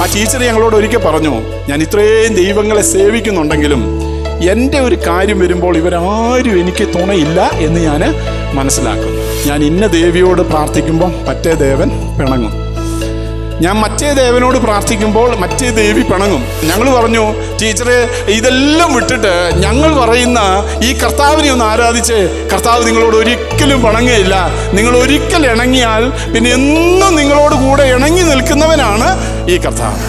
ആ ടീച്ചർ ഞങ്ങളോട് ഒരിക്കൽ പറഞ്ഞു, ഞാൻ ഇത്രയും ദൈവങ്ങളെ സേവിക്കുന്നുണ്ടെങ്കിലും എൻ്റെ ഒരു കാര്യം വരുമ്പോൾ ഇവരാരും എനിക്ക് തുണയില്ല എന്ന് ഞാൻ മനസ്സിലാക്കുന്നു. ഞാൻ ഇന്ന ദേവിയോട് പ്രാർത്ഥിക്കുമ്പോൾ മറ്റേ ദേവൻ പിണങ്ങും, ഞാൻ മറ്റേ ദേവനോട് പ്രാർത്ഥിക്കുമ്പോൾ മറ്റേ ദേവി പിണങ്ങും. ഞങ്ങൾ പറഞ്ഞു, ടീച്ചറെ ഇതെല്ലാം വിട്ടിട്ട് ഞങ്ങൾ പറയുന്ന ഈ കർത്താവിനെ ഒന്ന് ആരാധിച്ച്, കർത്താവ് നിങ്ങളോട് ഒരിക്കലും പിണങ്ങുകയില്ല, നിങ്ങൾ ഒരിക്കൽ ഇണങ്ങിയാൽ പിന്നെ എന്നും നിങ്ങളോട് കൂടെ ഇണങ്ങി നിൽക്കുന്നവനാണ് ഈ കർത്താവ്.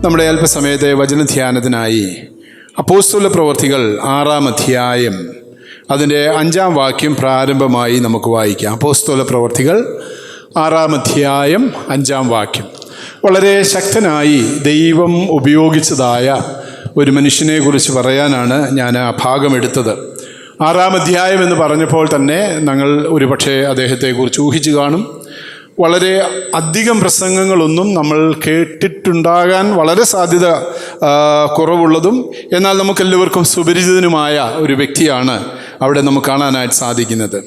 നമ്മുടെ അല്പസമയത്തെ വചനധ്യാനത്തിനായി അപ്പോസ്തല പ്രവൃത്തികൾ 6-ാം അധ്യായം അതിൻ്റെ 5-ാം വാക്യം പ്രാരംഭമായി നമുക്ക് വായിക്കാം. അപ്പോസ്തല പ്രവൃത്തികൾ 6-ാം അധ്യായം 5-ാം വാക്യം. വളരെ ശക്തനായി ദൈവം ഉപയോഗിച്ചതായ ഒരു മനുഷ്യനെക്കുറിച്ച് പറയാനാണ് ഞാൻ ആ ഭാഗം എടുത്തത്. 6-ാം അധ്യായം എന്ന് പറഞ്ഞപ്പോൾ തന്നെ ഞങ്ങൾ ഒരുപക്ഷെ അദ്ദേഹത്തെക്കുറിച്ച് ഊഹിച്ചു കാണും. വളരെ അധികം പ്രസംഗങ്ങളൊന്നും നമ്മൾ കേട്ടിട്ടുണ്ടാകാൻ വളരെ സാധ്യത കുറവുള്ളതും എന്നാൽ നമുക്കെല്ലാവർക്കും സുപരിചിതനുമായ ഒരു വ്യക്തിയാണ് അവിടെ നമുക്ക് കാണാനായിട്ട് സാധിക്കുന്നത്.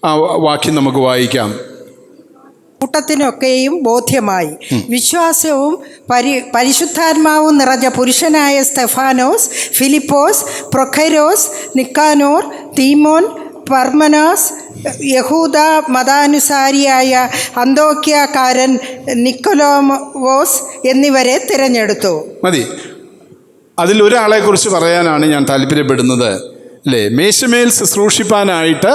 ആ വാക്യം നമുക്ക് വായിക്കാം. കൂട്ടത്തിനൊക്കെയും ബോധ്യമായി വിശ്വാസവും പരിശുദ്ധാത്മാവും നിറഞ്ഞ പുരുഷനായ സ്തെഫാനോസ്, ഫിലിപ്പോസ്, പ്രൊഖൈരോസ്, നിക്കാനോർ, തീമോൻ, പർമനാസ്, യഹൂദ മതാനുസാരിയായ അന്തോക്യക്കാരൻ നിക്കൊലോവോസ് എന്നിവരെ തിരഞ്ഞെടുത്തു. മതി, അതിൽ ഒരാളെക്കുറിച്ച് പറയാനാണ് ഞാൻ താല്പര്യപ്പെടുന്നത്. അല്ലേ, മേശമേൽ ശുശ്രൂഷിപ്പാനായിട്ട്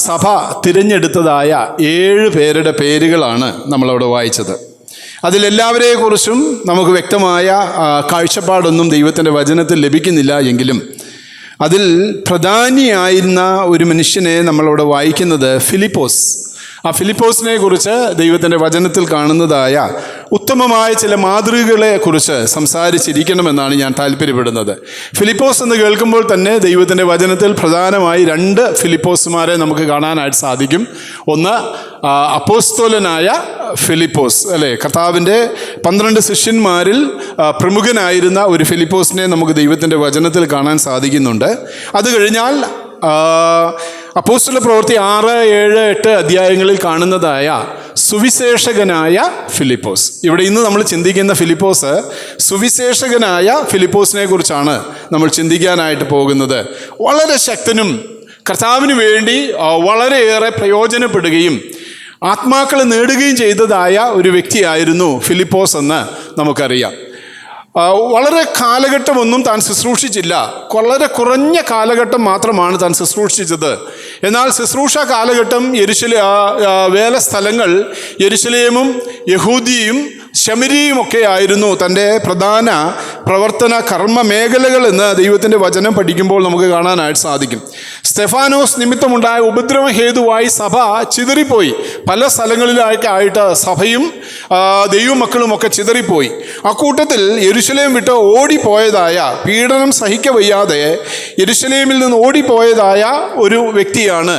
സഭ തിരഞ്ഞെടുത്തതായ 7 പേരുടെ പേരുകളാണ് നമ്മളവിടെ വായിച്ചത്. അതിലെല്ലാവരെക്കുറിച്ചും നമുക്ക് വ്യക്തമായ കാഴ്ചപ്പാടൊന്നും ദൈവത്തിൻ്റെ വചനത്തിൽ ലഭിക്കുന്നില്ല എങ്കിലും അതിൽ പ്രധാനിയായിരുന്ന ഒരു മനുഷ്യനെ നമ്മളവിടെ വായിക്കുന്നത് ഫിലിപ്പോസ്. ആ ഫിലിപ്പോസിനെ കുറിച്ച് ദൈവത്തിൻ്റെ വചനത്തിൽ കാണുന്നതായ ഉത്തമമായ ചില മാതൃകകളെ കുറിച്ച് സംസാരിച്ചിരിക്കണമെന്നാണ് ഞാൻ താല്പര്യപ്പെടുന്നത്. ഫിലിപ്പോസ് എന്ന് കേൾക്കുമ്പോൾ തന്നെ ദൈവത്തിൻ്റെ വചനത്തിൽ പ്രധാനമായി 2 ഫിലിപ്പോസുമാരെ നമുക്ക് കാണാനായിട്ട് സാധിക്കും. ഒന്ന് അപ്പോസ്തോലനായ ഫിലിപ്പോസ്, അല്ലേ, കർത്താവിൻ്റെ 12 ശിഷ്യന്മാരിൽ പ്രമുഖനായിരുന്ന ഒരു ഫിലിപ്പോസിനെ നമുക്ക് ദൈവത്തിൻ്റെ വചനത്തിൽ കാണാൻ സാധിക്കുന്നുണ്ട്. അത് കഴിഞ്ഞാൽ അപ്പോസ്തല പ്രവൃത്തി 6, 7, 8 അധ്യായങ്ങളിൽ കാണുന്നതായ സുവിശേഷകനായ ഫിലിപ്പോസ്. ഇവിടെ ഇന്ന് നമ്മൾ ചിന്തിക്കുന്ന ഫിലിപ്പോസ് സുവിശേഷകനായ ഫിലിപ്പോസിനെ കുറിച്ചാണ് നമ്മൾ ചിന്തിക്കാനായിട്ട് പോകുന്നത്. വളരെ ശക്തനും കർത്താവിന് വേണ്ടി വളരെയേറെ പ്രയോജനപ്പെടുകയും ആത്മാക്കളെ നേടുകയും ചെയ്തതായ ഒരു വ്യക്തിയായിരുന്നു ഫിലിപ്പോസ് എന്ന് നമുക്കറിയാം. വളരെ കാലഘട്ടമൊന്നും താൻ ശുശ്രൂഷിച്ചില്ല, വളരെ കുറഞ്ഞ കാലഘട്ടം മാത്രമാണ് താൻ ശുശ്രൂഷിച്ചത്. എന്നാൽ ശുശ്രൂഷ കാലഘട്ടം വേല സ്ഥലങ്ങൾ യെരുശലേമും യഹൂദിയും ശമരിയും ഒക്കെ ആയിരുന്നു തൻ്റെ പ്രധാന പ്രവർത്തന കർമ്മ മേഖലകൾ എന്ന് ദൈവത്തിൻ്റെ വചനം പഠിക്കുമ്പോൾ നമുക്ക് കാണാനായിട്ട് സാധിക്കും. സ്തെഫാനോസ് നിമിത്തമുണ്ടായ ഉപദ്രവ ഹേതുവായി സഭ ചിതറിപ്പോയി. പല സ്ഥലങ്ങളിലായിട്ട് സഭയും ദൈവമക്കളും ഒക്കെ ചിതറിപ്പോയി. അക്കൂട്ടത്തിൽ യെരുശലേം വിട്ട് ഓടിപ്പോയതായ, പീഡനം സഹിക്കവയ്യാതെ യെരുശലേമിൽ നിന്ന് ഓടിപ്പോയതായ ഒരു വ്യക്തിയാണ്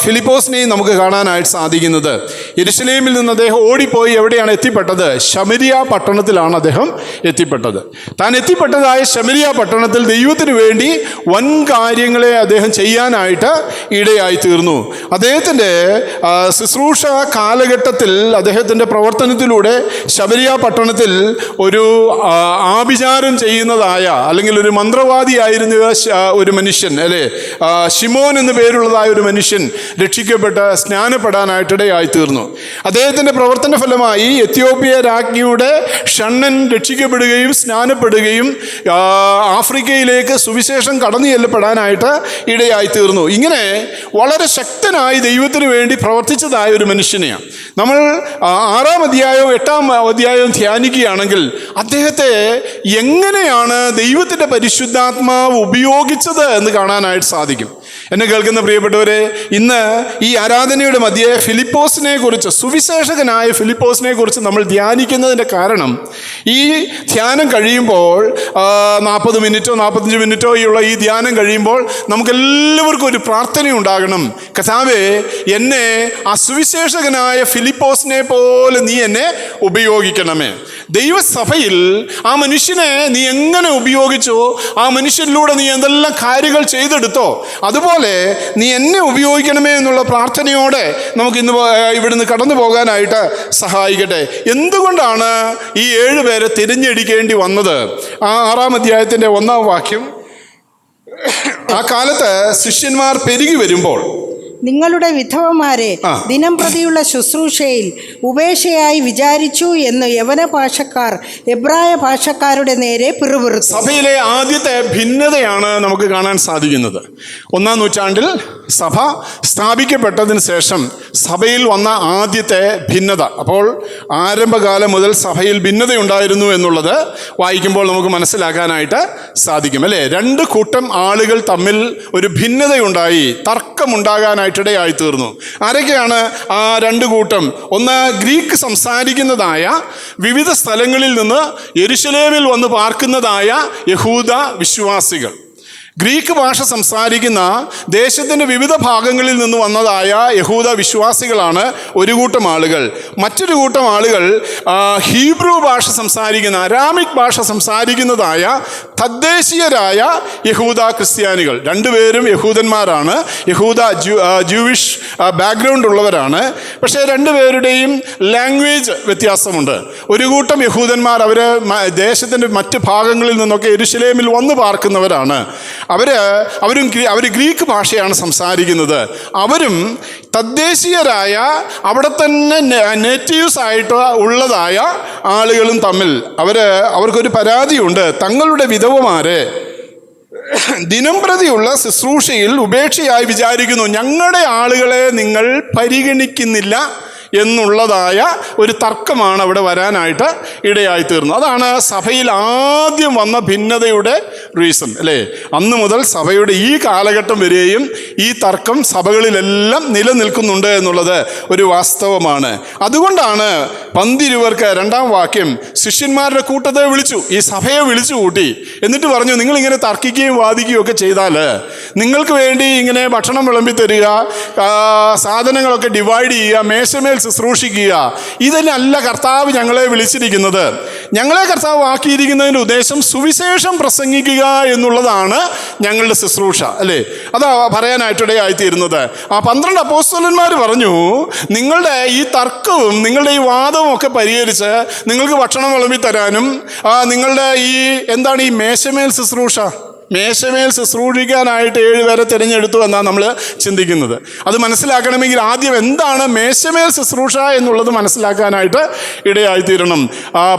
ഫിലിപ്പോസിനെയും നമുക്ക് കാണാനായിട്ട് സാധിക്കുന്നത്. യെരുശലേമിൽ നിന്ന് അദ്ദേഹം ഓടിപ്പോയി എവിടെയാണ് എത്തിപ്പെട്ടത്? ശമരിയ പട്ടണത്തിലാണ് അദ്ദേഹം എത്തിപ്പെട്ടത്. താൻ എത്തിപ്പെട്ടതായ ശമരിയ പട്ടണത്തിൽ ദൈവത്തിന് വേണ്ടി വൻ കാര്യങ്ങളെ അദ്ദേഹം ചെയ്യാനായിട്ട് ഇടയായി തീർന്നു. അദ്ദേഹത്തിൻ്റെ ശുശ്രൂഷ കാലഘട്ടത്തിൽ അദ്ദേഹത്തിൻ്റെ പ്രവർത്തനത്തിലൂടെ ശമരിയ പട്ടണത്തിൽ ഒരു ആഭിചാരം ചെയ്യുന്നതായ അല്ലെങ്കിൽ ഒരു മന്ത്രവാദിയായിരുന്ന ഒരു മനുഷ്യൻ, അല്ലേ, ശിമോൻ എന്ന് പേരുള്ളതായ ഒരു മനുഷ്യൻ രക്ഷിക്കപ്പെട്ട് സ്നാനപ്പെടാനായിട്ടിടയായി തീർന്നു. അദ്ദേഹത്തിൻ്റെ പ്രവർത്തന ഫലമായി എത്യോപ്യ രാജ്ഞിയുടെ ഷണ്ണൻ രക്ഷിക്കപ്പെടുകയും സ്നാനപ്പെടുകയും ആഫ്രിക്കയിലേക്ക് സുവിശേഷം കടന്നു ചെല്ലപ്പെടാനായിട്ട് ഇടയായി തീർന്നു. ഇങ്ങനെ വളരെ ശക്തനായി ദൈവത്തിന് വേണ്ടി പ്രവർത്തിച്ചതായ ഒരു മനുഷ്യനെയാണ് നമ്മൾ 6-ാം അധ്യായവും 8-ാം അധ്യായവും ധ്യാനിക്കുകയാണെങ്കിൽ അദ്ദേഹത്തെ എങ്ങനെയാണ് ദൈവത്തിൻ്റെ പരിശുദ്ധാത്മാവ് ഉപയോഗിച്ചത് എന്ന് കാണാനായിട്ട് സാധിക്കും. എന്നെ കേൾക്കുന്ന പ്രിയപ്പെട്ടവരെ, ഇന്ന് ഈ ആരാധനയുടെ മധ്യേ ഫിലിപ്പോസിനെ കുറിച്ച്, സുവിശേഷകനായ ഫിലിപ്പോസിനെ കുറിച്ച് നമ്മൾ ധ്യാനിക്കുന്നതിൻ്റെ കാരണം, ഈ ധ്യാനം കഴിയുമ്പോൾ 40 മിനിറ്റോ 45 മിനിറ്റോ ഉള്ള ഈ ധ്യാനം കഴിയുമ്പോൾ നമുക്കെല്ലാവർക്കും ഒരു പ്രാർത്ഥന ഉണ്ടാകണം. കർത്താവേ, എന്നെ ആ സുവിശേഷകനായ ഫിലിപ്പോസിനെ പോലെ നീ എന്നെ ഉപയോഗിക്കണമേ. ദൈവസഭയിൽ ആ മനുഷ്യനെ നീ എങ്ങനെ ഉപയോഗിച്ചോ, ആ മനുഷ്യനിലൂടെ നീ എന്തെല്ലാം കാര്യങ്ങൾ ചെയ്തെടുത്തോ, അതുപോലെ നീ എന്നെ ഉപയോഗിക്കണമേ എന്നുള്ള പ്രാർത്ഥനയോടെ നമുക്ക് ഇന്ന് ഇവിടുന്ന് കടന്നു പോകാനായിട്ട് സഹായിക്കട്ടെ. എന്തുകൊണ്ടാണ് ഈ 7 പേരെ തിരഞ്ഞെടുക്കേണ്ടി വന്നത്? ആ 6-ാം അധ്യായത്തിൻ്റെ 1-ാം വാക്യം, ആ കാലത്ത് ശിഷ്യന്മാർ പെരുകി വരുമ്പോൾ നിങ്ങളുടെ വിധവമാരെ ദിനം പ്രതിയുള്ള ശുശ്രൂഷയിൽ ഉപേക്ഷയായി വിചാരിച്ചു എന്ന് യവന ഭാഷക്കാർ എബ്രായ ഭാഷക്കാരുടെ നേരെ പിറുപിറുത്തു. സഭയിലെ ആദ്യത്തെ ഭിന്നതയാണ് നമുക്ക് കാണാൻ സാധിക്കുന്നത്. 1-ാം നൂറ്റാണ്ടിൽ സഭ സ്ഥാപിക്കപ്പെട്ടതിന് ശേഷം സഭയിൽ വന്ന ആദ്യത്തെ ഭിന്നത. അപ്പോൾ ആരംഭകാലം മുതൽ സഭയിൽ ഭിന്നതയുണ്ടായിരുന്നു എന്നുള്ളത് വായിക്കുമ്പോൾ നമുക്ക് മനസ്സിലാക്കാനായിട്ട് സാധിക്കും, അല്ലേ? 2 കൂട്ടം ആളുകൾ തമ്മിൽ ഒരു ഭിന്നതയുണ്ടായി, തർക്കമുണ്ടാകാനായിട്ടിടയായി തീർന്നു. ആരൊക്കെയാണ് ആ 2 കൂട്ടം? ഒന്ന്, ഗ്രീക്ക് സംസാരിക്കുന്നതായ വിവിധ സ്ഥലങ്ങളിൽ നിന്ന് യെരുശലേമിൽ വന്ന് പാർക്കുന്നതായ യഹൂദ വിശ്വാസികൾ. ഗ്രീക്ക് ഭാഷ സംസാരിക്കുന്ന ദേശത്തിൻ്റെ വിവിധ ഭാഗങ്ങളിൽ നിന്ന് വന്നതായ യഹൂദ വിശ്വാസികളാണ് ഒരു കൂട്ടം ആളുകൾ. മറ്റൊരു കൂട്ടം ആളുകൾ ഹീബ്രു ഭാഷ സംസാരിക്കുന്ന, അരാമിക് ഭാഷ സംസാരിക്കുന്നതായ തദ്ദേശീയരായ യഹൂദ ക്രിസ്ത്യാനികൾ. 2 പേരും യഹൂദന്മാരാണ്, ജൂവിഷ് ബാക്ക്ഗ്രൗണ്ട് ഉള്ളവരാണ്. പക്ഷേ 2 പേരുടെയും ലാംഗ്വേജ് വ്യത്യാസമുണ്ട്. ഒരു കൂട്ടം യഹൂദന്മാർ അവർ ദേശത്തിൻ്റെ മറ്റ് ഭാഗങ്ങളിൽ നിന്നൊക്കെ യെരുശലേമിൽ വന്ന് പാർക്കുന്നവരാണ്. അവർ ഗ്രീക്ക് ഭാഷയാണ് സംസാരിക്കുന്നത്. അവരും തദ്ദേശീയരായ അവിടെ തന്നെ നേറ്റീവ്സ് ആയിട്ട് ഉള്ളതായ ആളുകളും തമ്മിൽ അവർക്കൊരു പരാതിയുണ്ട്. തങ്ങളുടെ വിധവമാരെ ദിനം പ്രതിയുള്ള ശുശ്രൂഷയിൽ ഉപേക്ഷയായി വിചാരിക്കുന്നു. ഞങ്ങളുടെ ആളുകളെ നിങ്ങൾ പരിഗണിക്കുന്നില്ല എന്നുള്ളതായ ഒരു തർക്കമാണ് അവിടെ വരാനായിട്ട് ഇടയായി തീർന്നു. അതാണ് സഭയിൽ ആദ്യം വന്ന ഭിന്നതയുടെ റീസൺ, അല്ലേ? അന്ന് മുതൽ സഭയുടെ ഈ കാലഘട്ടം വരെയും ഈ തർക്കം സഭകളിലെല്ലാം നിലനിൽക്കുന്നുണ്ട് എന്നുള്ളത് ഒരു വാസ്തവമാണ്. അതുകൊണ്ടാണ് 12 2-ാം വാക്യം ശിഷ്യന്മാരുടെ കൂട്ടത്തെ വിളിച്ചു, ഈ സഭയെ വിളിച്ചു കൂട്ടി. എന്നിട്ട് പറഞ്ഞു, നിങ്ങളിങ്ങനെ തർക്കിക്കുകയും വാദിക്കുകയും ഒക്കെ ചെയ്താൽ, നിങ്ങൾക്ക് വേണ്ടി ഇങ്ങനെ ഭക്ഷണം വിളമ്പി തരിക, സാധനങ്ങളൊക്കെ ഡിവൈഡ് ചെയ്യുക, മേശമേൽ ശുശ്രൂഷിക്കുക, ഇതിനല്ല കർത്താവ് ഞങ്ങളെ വിളിച്ചിരിക്കുന്നത്. ഞങ്ങളെ കർത്താവ് ആക്കിയിരിക്കുന്നതിൻ്റെ ഉദ്ദേശം സുവിശേഷം പ്രസംഗിക്കുക എന്നുള്ളതാണ് ഞങ്ങളുടെ ശുശ്രൂഷ, അല്ലേ? അതാ പറയാനായിട്ടിടയായിത്തീരുന്നത്. ആ 12 അപ്പോസ്തലന്മാർ പറഞ്ഞു, നിങ്ങളുടെ ഈ തർക്കവും നിങ്ങളുടെ ഈ വാദവും ഒക്കെ പരിഹരിച്ച് നിങ്ങൾക്ക് ഭക്ഷണം വിളമ്പി തരാനും നിങ്ങളുടെ എന്താണ് ഈ മേശമേൽ ശുശ്രൂഷ, മേശമേൽ ശുശ്രൂഷിക്കാനായിട്ട് 7 പേരെ തിരഞ്ഞെടുത്തു എന്നാണ് നമ്മൾ ചിന്തിക്കുന്നത്. അത് മനസ്സിലാക്കണമെങ്കിൽ ആദ്യം എന്താണ് മേശമേൽ ശുശ്രൂഷ എന്നുള്ളത് മനസ്സിലാക്കാനായിട്ട് ഇടയായിത്തീരണം.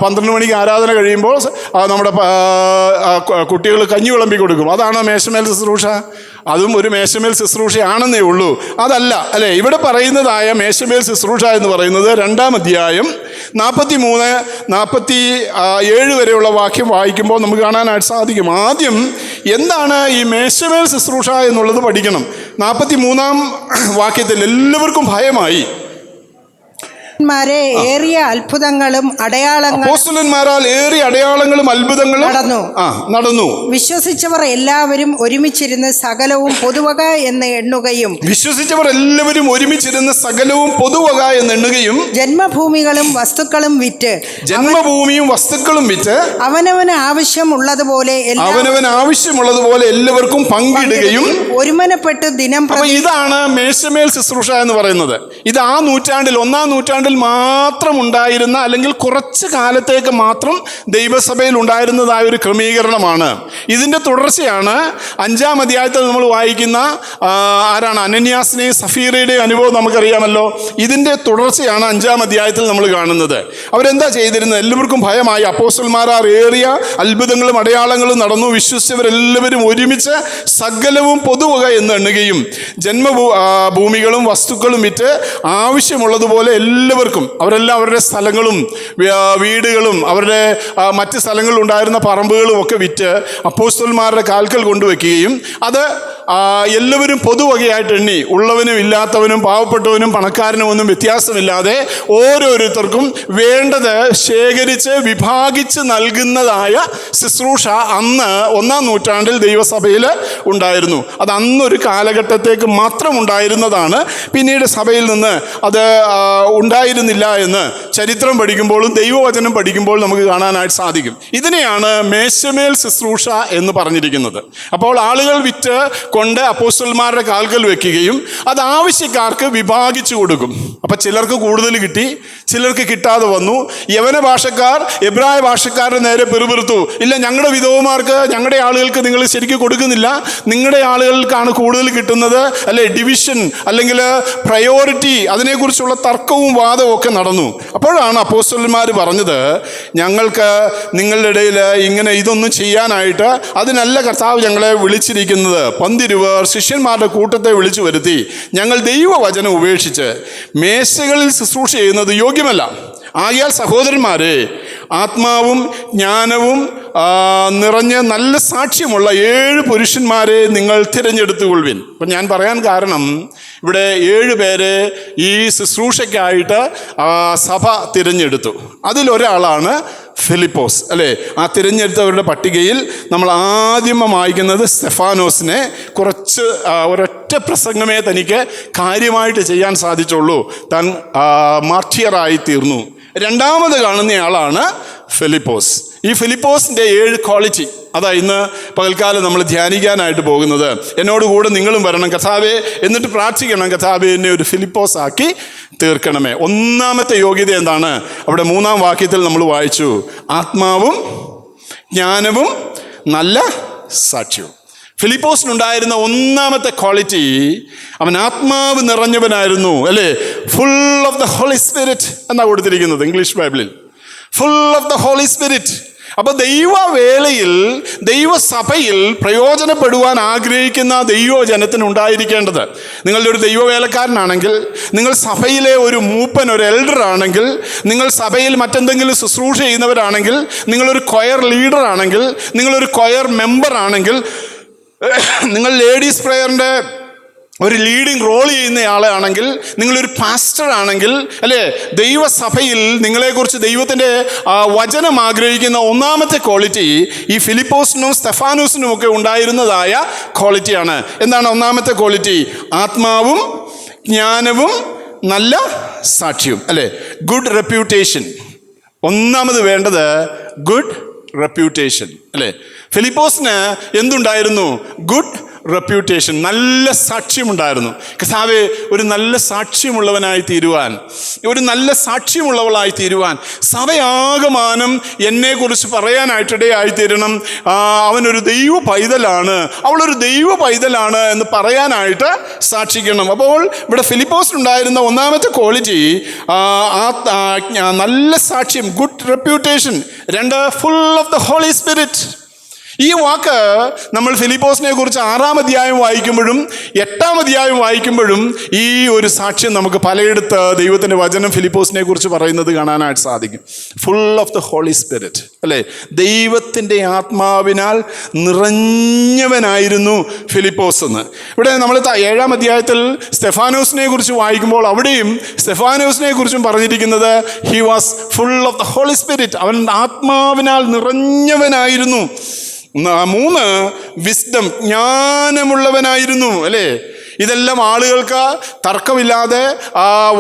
12 മണിക്ക് ആരാധന കഴിയുമ്പോൾ നമ്മുടെ കുട്ടികൾ കഞ്ഞി വിളമ്പി കൊടുക്കും. അതാണ് മേശമേൽ ശുശ്രൂഷ. അതും ഒരു മേശമേൽ ശുശ്രൂഷയാണെന്നേ ഉള്ളൂ, അതല്ല, അല്ലേ? ഇവിടെ പറയുന്നതായ മേശമേൽ ശുശ്രൂഷ എന്ന് പറയുന്നത് 2-ാം അധ്യായം 43, 47 വരെയുള്ള വാക്യം വായിക്കുമ്പോൾ നമുക്ക് കാണാനായിട്ട് സാധിക്കും. ആദ്യം എന്താണ് ഈ മേശമേൽ ശുശ്രൂഷ എന്നുള്ളത് പഠിക്കണം. 43-ാം വാക്യത്തിൽ എല്ലാവർക്കും ഭയമായി. ഏറിയ അത്ഭുതങ്ങളും അടയാളങ്ങളും അപ്പോസ്തലന്മാരാൽ ഏറിയ അടയാളങ്ങളും അത്ഭുതങ്ങളും നടന്നു. വിശ്വസിച്ചവർ എല്ലാവരും ഒരുമിച്ചിരുന്ന് സകലവും പൊതുവക എന്ന് എണ്ണുകയും ജന്മഭൂമിയും വസ്തുക്കളും വിറ്റ് അവനവന് ആവശ്യമുള്ളതുപോലെ എല്ലാവർക്കും പങ്കിടുകയും ഒരുമനപ്പെട്ട് ദിനം പ്രതി. ഇതാണ് മേശമേൽ ശുശ്രൂഷ എന്ന് പറയുന്നത്. ഇത് ആ നൂറ്റാണ്ടിൽ, 1-ാം നൂറ്റാണ്ടിൽ മാത്രം ഉണ്ടായിരുന്ന, അല്ലെങ്കിൽ കുറച്ച് കാലത്തേക്ക് മാത്രം ദൈവസഭയിൽ ഉണ്ടായിരുന്നതായ ഒരു ക്രമീകരണമാണ്. ഇതിൻ്റെ തുടർച്ചയാണ് 5-ാം അധ്യായത്തിൽ നമ്മൾ വായിക്കുന്ന ആരാണ് അനന്യാസിനെയും സഫീറയുടെയും അനുഭവം നമുക്കറിയാമല്ലോ. ഇതിൻ്റെ തുടർച്ചയാണ് 5-ാം അധ്യായത്തിൽ നമ്മൾ കാണുന്നത്. അവരെന്താ ചെയ്തിരുന്നത്? എല്ലാവർക്കും ഭയമായി. അപ്പോസ്തലന്മാരാൽ ഏറിയ അത്ഭുതങ്ങളും അടയാളങ്ങളും നടന്നു. വിശ്വസിച്ചവരെല്ലാവരും ഒരുമിച്ച് സകലവും പൊതുവക എന്ന് എണ്ണുകയും ജന്മഭൂമികളും വസ്തുക്കളും വിറ്റ് ആവശ്യമുള്ളതുപോലെ എല്ലാവർക്കും, അവരെല്ലാം അവരുടെ സ്ഥലങ്ങളും വീടുകളും അവരുടെ മറ്റ് സ്ഥലങ്ങളിലുണ്ടായിരുന്ന പറമ്പുകളും ഒക്കെ വിറ്റ് അപ്പോസ്തലന്മാരുടെ കാൽക്കൽ കൊണ്ടുവയ്ക്കുകയും അത് എല്ലാവരും പൊതുവകയായിട്ട് എണ്ണി, ഉള്ളവനും ഇല്ലാത്തവനും പാവപ്പെട്ടവനും പണക്കാരനും ഒന്നും വ്യത്യാസമില്ലാതെ ഓരോരുത്തർക്കും വേണ്ടത് ശേഖരിച്ച് വിഭാഗിച്ച് നൽകുന്നതായ ശുശ്രൂഷ അന്ന് 1-ാം നൂറ്റാണ്ടിൽ ദൈവസഭയിൽ ഉണ്ടായിരുന്നു. അത് അന്നൊരു കാലഘട്ടത്തേക്ക് മാത്രം ഉണ്ടായിരുന്നതാണ്. പിന്നീട് സഭയിൽ നിന്ന് അത് ഉണ്ടായിരുന്നില്ല എന്ന് ചരിത്രം പഠിക്കുമ്പോഴും ദൈവവചനം പഠിക്കുമ്പോൾ നമുക്ക് കാണാനായിട്ട് സാധിക്കും. ഇതിനെയാണ് മേശമേൽ ശുശ്രൂഷ എന്ന് പറഞ്ഞിരിക്കുന്നത്. അപ്പോൾ ആളുകൾ വിറ്റ് കൊണ്ട് അപ്പോസ്തലന്മാരുടെ കാൽക്കൽ വെക്കുകയും അത് ആവശ്യക്കാർക്ക് വിഭാഗിച്ചു കൊടുക്കും. അപ്പം ചിലർക്ക് കൂടുതൽ കിട്ടി, ചിലർക്ക് കിട്ടാതെ വന്നു. യവന ഭാഷക്കാർ എബ്രായ ഭാഷക്കാരുടെ നേരെ പിറുപിറുത്തു, ഇല്ല ഞങ്ങളുടെ വിധവമാർക്ക്, ഞങ്ങളുടെ ആളുകൾക്ക് നിങ്ങൾ ശരിക്കും കൊടുക്കുന്നില്ല, നിങ്ങളുടെ ആളുകൾക്കാണ് കൂടുതൽ കിട്ടുന്നത്, അല്ലെ ഡിവിഷൻ അല്ലെങ്കിൽ പ്രയോറിറ്റി, അതിനെക്കുറിച്ചുള്ള തർക്കവും വാദവും ഒക്കെ നടന്നു. അപ്പോഴാണ് അപ്പോസ്തലന്മാർ പറഞ്ഞത്, ഞങ്ങൾക്ക് നിങ്ങളുടെ ഇടയിൽ ഇങ്ങനെ ഇതൊന്നും ചെയ്യാനായിട്ട് അതിനല്ല കർത്താവ് ഞങ്ങളെ വിളിച്ചിരിക്കുന്നത്. 12 ശിഷ്യന്മാരുടെ കൂട്ടത്തെ വിളിച്ചു വരുത്തി, ഞങ്ങൾ ദൈവവചനം ഉപേക്ഷിച്ച് മേശകളിൽ ശുശ്രൂഷ ചെയ്യുന്നത് യോഗ്യമല്ല. ആകയാൽ സഹോദരന്മാരെ, ആത്മാവും ജ്ഞാനവും നിറഞ്ഞ് നല്ല സാക്ഷ്യമുള്ള 7 പുരുഷന്മാരെ നിങ്ങൾ തിരഞ്ഞെടുത്തുകൊള്ളുവിൻ. അപ്പം ഞാൻ പറയാൻ കാരണം, ഇവിടെ 7 പേരെ ഈ ശുശ്രൂഷയ്ക്കായിട്ട് സഭ തിരഞ്ഞെടുത്തു. അതിലൊരാളാണ് ഫിലിപ്പോസ്, അല്ലേ? ആ തിരഞ്ഞെടുത്തവരുടെ പട്ടികയിൽ നമ്മൾ ആദ്യം വായിക്കുന്നത് സ്തെഫാനോസിനെ. കുറച്ച് ഒരൊറ്റ പ്രസംഗമേ തനിക്ക് കാര്യമായിട്ട് ചെയ്യാൻ സാധിച്ചുള്ളൂ, താൻ മാർട്ടിയറായി തീർന്നു. രണ്ടാമത് കാണുന്നയാളാണ് ഫിലിപ്പോസ്. ഈ ഫിലിപ്പോസിൻ്റെ 7 ക്വാളിറ്റി, അതാ ഇന്ന് പകൽക്കാലം നമ്മൾ ധ്യാനിക്കാനായിട്ട് പോകുന്നത്. എന്നോടുകൂടെ നിങ്ങളും വരണം കർത്താവേ, എന്നിട്ട് പ്രാർത്ഥിക്കണം, കർത്താവേ എന്നെ ഒരു ഫിലിപ്പോസ് ആക്കി തീർക്കണമേ. ഒന്നാമത്തെ യോഗ്യത എന്താണ്? അവിടെ 3-ാം വാക്യത്തിൽ നമ്മൾ വായിച്ചു, ആത്മാവും ജ്ഞാനവും നല്ല സാക്ഷ്യവും. ഫിലിപ്പോസിനുണ്ടായിരുന്ന ഒന്നാമത്തെ ക്വാളിറ്റി, അവൻ ആത്മാവ് നിറഞ്ഞവനായിരുന്നു, അല്ലേ? Full of the holy spirit എന്നാണ് കൊടുത്തിരിക്കുന്നത് ഇംഗ്ലീഷ് ബൈബിളിൽ. Full of the holy spirit. അപ്പോൾ ദൈവവേലയിൽ, ദൈവസഭയിൽ പ്രയോജനപ്പെടുവാൻ ആഗ്രഹിക്കുന്ന ദൈവജനത്തിനുണ്ടായിരിക്കേണ്ടത്, നിങ്ങളുടെ ഒരു ദൈവവേലക്കാരനാണെങ്കിൽ, നിങ്ങൾ സഭയിലെ ഒരു മൂപ്പൻ, ഒരു എൽഡർ ആണെങ്കിൽ, നിങ്ങൾ സഭയിൽ മറ്റെന്തെങ്കിലും ശുശ്രൂഷ ചെയ്യുന്നവരാണെങ്കിൽ, നിങ്ങളൊരു കൊയർ ലീഡർ ആണെങ്കിൽ, നിങ്ങളൊരു കൊയർ മെമ്പർ ആണെങ്കിൽ, നിങ്ങൾ ലേഡീസ് പ്രയറിൻ്റെ ഒരു ലീഡിങ് റോൾ ചെയ്യുന്നയാളാണെങ്കിൽ, നിങ്ങളൊരു പാസ്റ്റർ ആണെങ്കിൽ, അല്ലേ, ദൈവസഭയിൽ നിങ്ങളെക്കുറിച്ച് ദൈവത്തിൻ്റെ വചനം ആഗ്രഹിക്കുന്ന ഒന്നാമത്തെ ക്വാളിറ്റി ഈ ഫിലിപ്പോസിനും സ്തെഫാനോസിനും ഒക്കെ ഉണ്ടായിരുന്നതായ ക്വാളിറ്റിയാണ്. എന്താണ് ഒന്നാമത്തെ ക്വാളിറ്റി? ആത്മാവും ജ്ഞാനവും നല്ല സാക്ഷ്യവും, അല്ലേ? Good reputation. ഒന്നാമത് വേണ്ടത് ഗുഡ് റെപ്യൂട്ടേഷൻ, അല്ലേ? ഫിലിപ്പോസിന് എന്തുണ്ടായിരുന്നു? ഗുഡ് റെപ്യൂട്ടേഷൻ, നല്ല സാക്ഷ്യമുണ്ടായിരുന്നു. കർത്താവേ, ഒരു നല്ല സാക്ഷ്യമുള്ളവനായി തീരുവാൻ, ഒരു നല്ല സാക്ഷ്യമുള്ളവളായി തീരുവാൻ, സഭയാകമാനം എന്നെക്കുറിച്ച് പറയാനായിട്ടിടയായിത്തീരണം. അവനൊരു ദൈവ പൈതലാണ്, അവളൊരു ദൈവ പൈതലാണ് എന്ന് പറയാനായിട്ട് സാക്ഷിക്കണം. അപ്പോൾ ഇവിടെ ഫിലിപ്പോസിനുണ്ടായിരുന്ന ഒന്നാമത്തെ ക്വാളിറ്റി നല്ല സാക്ഷ്യം, good reputation. 2, full of the holy spirit. ഈ വാക്ക് നമ്മൾ ഫിലിപ്പോസിനെ കുറിച്ച് 6-ാം അധ്യായം വായിക്കുമ്പോഴും 8-ാം അധ്യായം വായിക്കുമ്പോഴും ഈ ഒരു സാക്ഷ്യം നമുക്ക് പലയിടത്ത് ദൈവത്തിൻ്റെ വചനം ഫിലിപ്പോസിനെ കുറിച്ച് പറയുന്നത് കാണാനായിട്ട് സാധിക്കും. Full of the holy spirit, അല്ലേ? ദൈവത്തിൻ്റെ ആത്മാവിനാൽ നിറഞ്ഞവനായിരുന്നു ഫിലിപ്പോസ് എന്ന്. ഇവിടെ നമ്മൾ 7-ാം അധ്യായത്തിൽ സ്തെഫാനോസിനെ കുറിച്ച് വായിക്കുമ്പോൾ അവിടെയും സ്തെഫാനോസിനെ കുറിച്ചും പറഞ്ഞിരിക്കുന്നത് he was full of the holy spirit, അവൻ ആത്മാവിനാൽ നിറഞ്ഞവനായിരുന്നു. 3, വിസ്ഡം, ജ്ഞാനമുള്ളവനായിരുന്നു, അല്ലേ? ഇതെല്ലാം ആളുകൾക്ക് തർക്കമില്ലാതെ,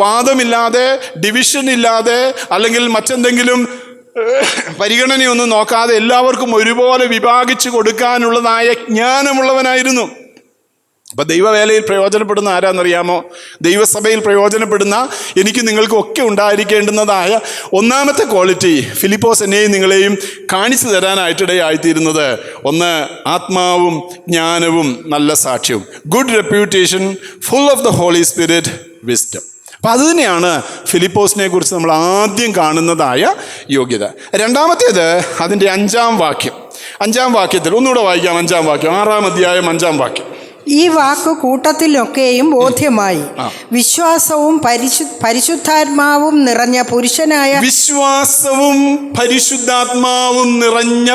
വാദമില്ലാതെ, ഡിവിഷൻ ഇല്ലാതെ, അല്ലെങ്കിൽ മറ്റെന്തെങ്കിലും പരിഗണനയൊന്നും നോക്കാതെ എല്ലാവർക്കും ഒരുപോലെ വിഭാഗിച്ചു കൊടുക്കാനുള്ളതായ ജ്ഞാനമുള്ളവനായിരുന്നു. അപ്പം ദൈവവേലയിൽ പ്രയോജനപ്പെടുന്ന ആരാന്നറിയാമോ? ദൈവസഭയിൽ പ്രയോജനപ്പെടുന്ന എനിക്ക് നിങ്ങൾക്കും ഒക്കെ ഉണ്ടായിരിക്കേണ്ടുന്നതായ ഒന്നാമത്തെ ക്വാളിറ്റി ഫിലിപ്പോസ് എന്നെയും നിങ്ങളെയും കാണിച്ചു തരാനായിട്ടിടയായിത്തീരുന്നത് 1, ആത്മാവും ജ്ഞാനവും നല്ല സാക്ഷ്യവും. Good reputation, full of the holy spirit, wisdom. അപ്പം അത് തന്നെയാണ് ഫിലിപ്പോസിനെ കുറിച്ച് നമ്മൾ ആദ്യം കാണുന്നതായ യോഗ്യത. രണ്ടാമത്തേത് അതിൻ്റെ 5-ാം വാക്യം. 5-ാം വാക്യത്തിൽ ഒന്നുകൂടെ വായിക്കാം. 5-ാം വാക്യം, 6-ാം അധ്യായം 5-ാം വാക്യം. ഈ വാക്ക് കൂട്ടത്തിലൊക്കെയും ബോധ്യമായി. വിശ്വാസവും പരിശുദ്ധാത്മാവും നിറഞ്ഞ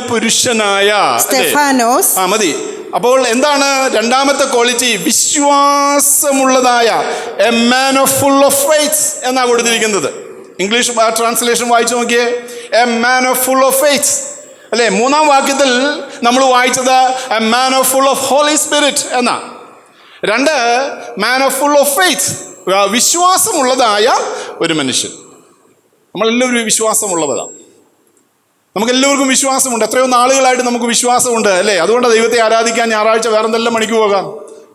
പുരുഷനായ സ്തെഫാനോസ്. മതി. അപ്പോൾ എന്താണ് രണ്ടാമത്തെ ക്വാളിറ്റി? വിശ്വാസമുള്ളതായ a man of full of faith എന്നാ കൊടുത്തിരിക്കുന്നത്. ഇംഗ്ലീഷ് ട്രാൻസ്ലേഷൻ വായിച്ചു നോക്കിയേ, a man of full of faith അല്ലേ. മൂന്നാം വാക്യത്തിൽ നമ്മൾ വായിച്ചത് a man of full of holy spirit എന്നാ. രണ്ട്, man of full of faith, വിശ്വാസമുള്ളതായ ഒരു മനുഷ്യൻ. നമ്മളെല്ലാവരും വിശ്വാസമുള്ളവരാണ്. നമുക്കെല്ലാവർക്കും വിശ്വാസമുണ്ട്. എത്രയോ നാളുകളായിട്ട് നമുക്ക് വിശ്വാസമുണ്ട് അല്ലേ. അതുകൊണ്ട് ദൈവത്തെ ആരാധിക്കാൻ ഞായറാഴ്ച വേറെ എന്തെല്ലാം മണിക്ക് പോകാം.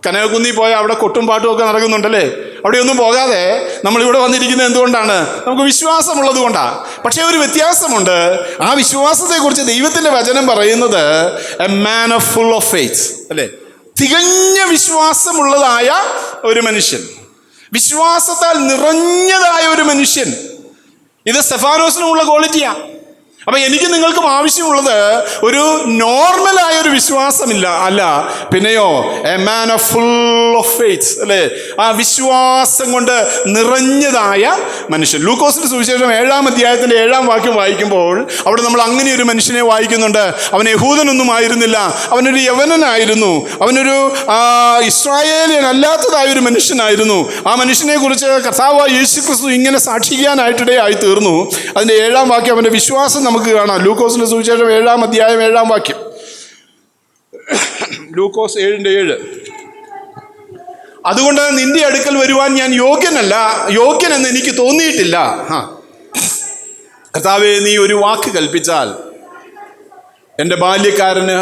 കനകക്കുന്നി പോയാൽ അവിടെ കൊട്ടും പാട്ടും ഒക്കെ നടക്കുന്നുണ്ടല്ലേ. അവിടെയൊന്നും പോകാതെ നമ്മളിവിടെ വന്നിരിക്കുന്നത് എന്തുകൊണ്ടാണ്? നമുക്ക് വിശ്വാസമുള്ളത് കൊണ്ടാണ്. പക്ഷേ ഒരു വ്യത്യാസമുണ്ട്. ആ വിശ്വാസത്തെക്കുറിച്ച് ദൈവത്തിൻ്റെ വചനം പറയുന്നത് A man of full of faith അല്ലേ. തികഞ്ഞ വിശ്വാസമുള്ളതായ ഒരു മനുഷ്യൻ, വിശ്വാസത്താൽ നിറഞ്ഞതായ ഒരു മനുഷ്യൻ. ഇത് സ്തെഫാനോസിനുമുള്ള ക്വാളിറ്റിയാണ്. അപ്പം എനിക്ക് നിങ്ങൾക്കും ആവശ്യമുള്ളത് ഒരു നോർമലായ ഒരു വിശ്വാസമില്ല അല്ല, പിന്നെയോ A man of full of faith അല്ലേ. ആ വിശ്വാസം കൊണ്ട് നിറഞ്ഞതായ മനുഷ്യൻ. ലൂക്കോസിന്റെ സുവിശേഷം 7-ാം അധ്യായത്തിന്റെ 7-ാം വാക്യം വായിക്കുമ്പോൾ അവിടെ നമ്മൾ അങ്ങനെ ഒരു മനുഷ്യനെ വായിക്കുന്നുണ്ട്. അവൻ യഹൂദനൊന്നും ആയിരുന്നില്ല, അവനൊരു യവനനായിരുന്നു, അവനൊരു ഇസ്രായേലിയൻ അല്ലാത്തതായ ഒരു മനുഷ്യനായിരുന്നു. ആ മനുഷ്യനെ കുറിച്ച് കർത്താവായ യേശുക്രിസ്തു ഇങ്ങനെ സാക്ഷിക്കാനായിട്ടിടയായി തീർന്നു. അതിന്റെ 7-ാം വാക്യം അവന്റെ വിശ്വാസം നമുക്ക് കാണാം. ലൂക്കോസിന്റെ സുവിശേഷം 7-ാം അധ്യായം 7-ാം വാക്യം. ലൂക്കോസ് 7:7. അതുകൊണ്ട് നിന്റെ അടുക്കൽ വരുവാൻ ഞാൻ യോഗ്യനെന്ന് എനിക്ക് തോന്നിയിട്ടില്ല. കർത്താവേ, നീ ഒരു വാക്ക് കൽപ്പിച്ചാൽ എൻ്റെ ബാല്യക്കാരന്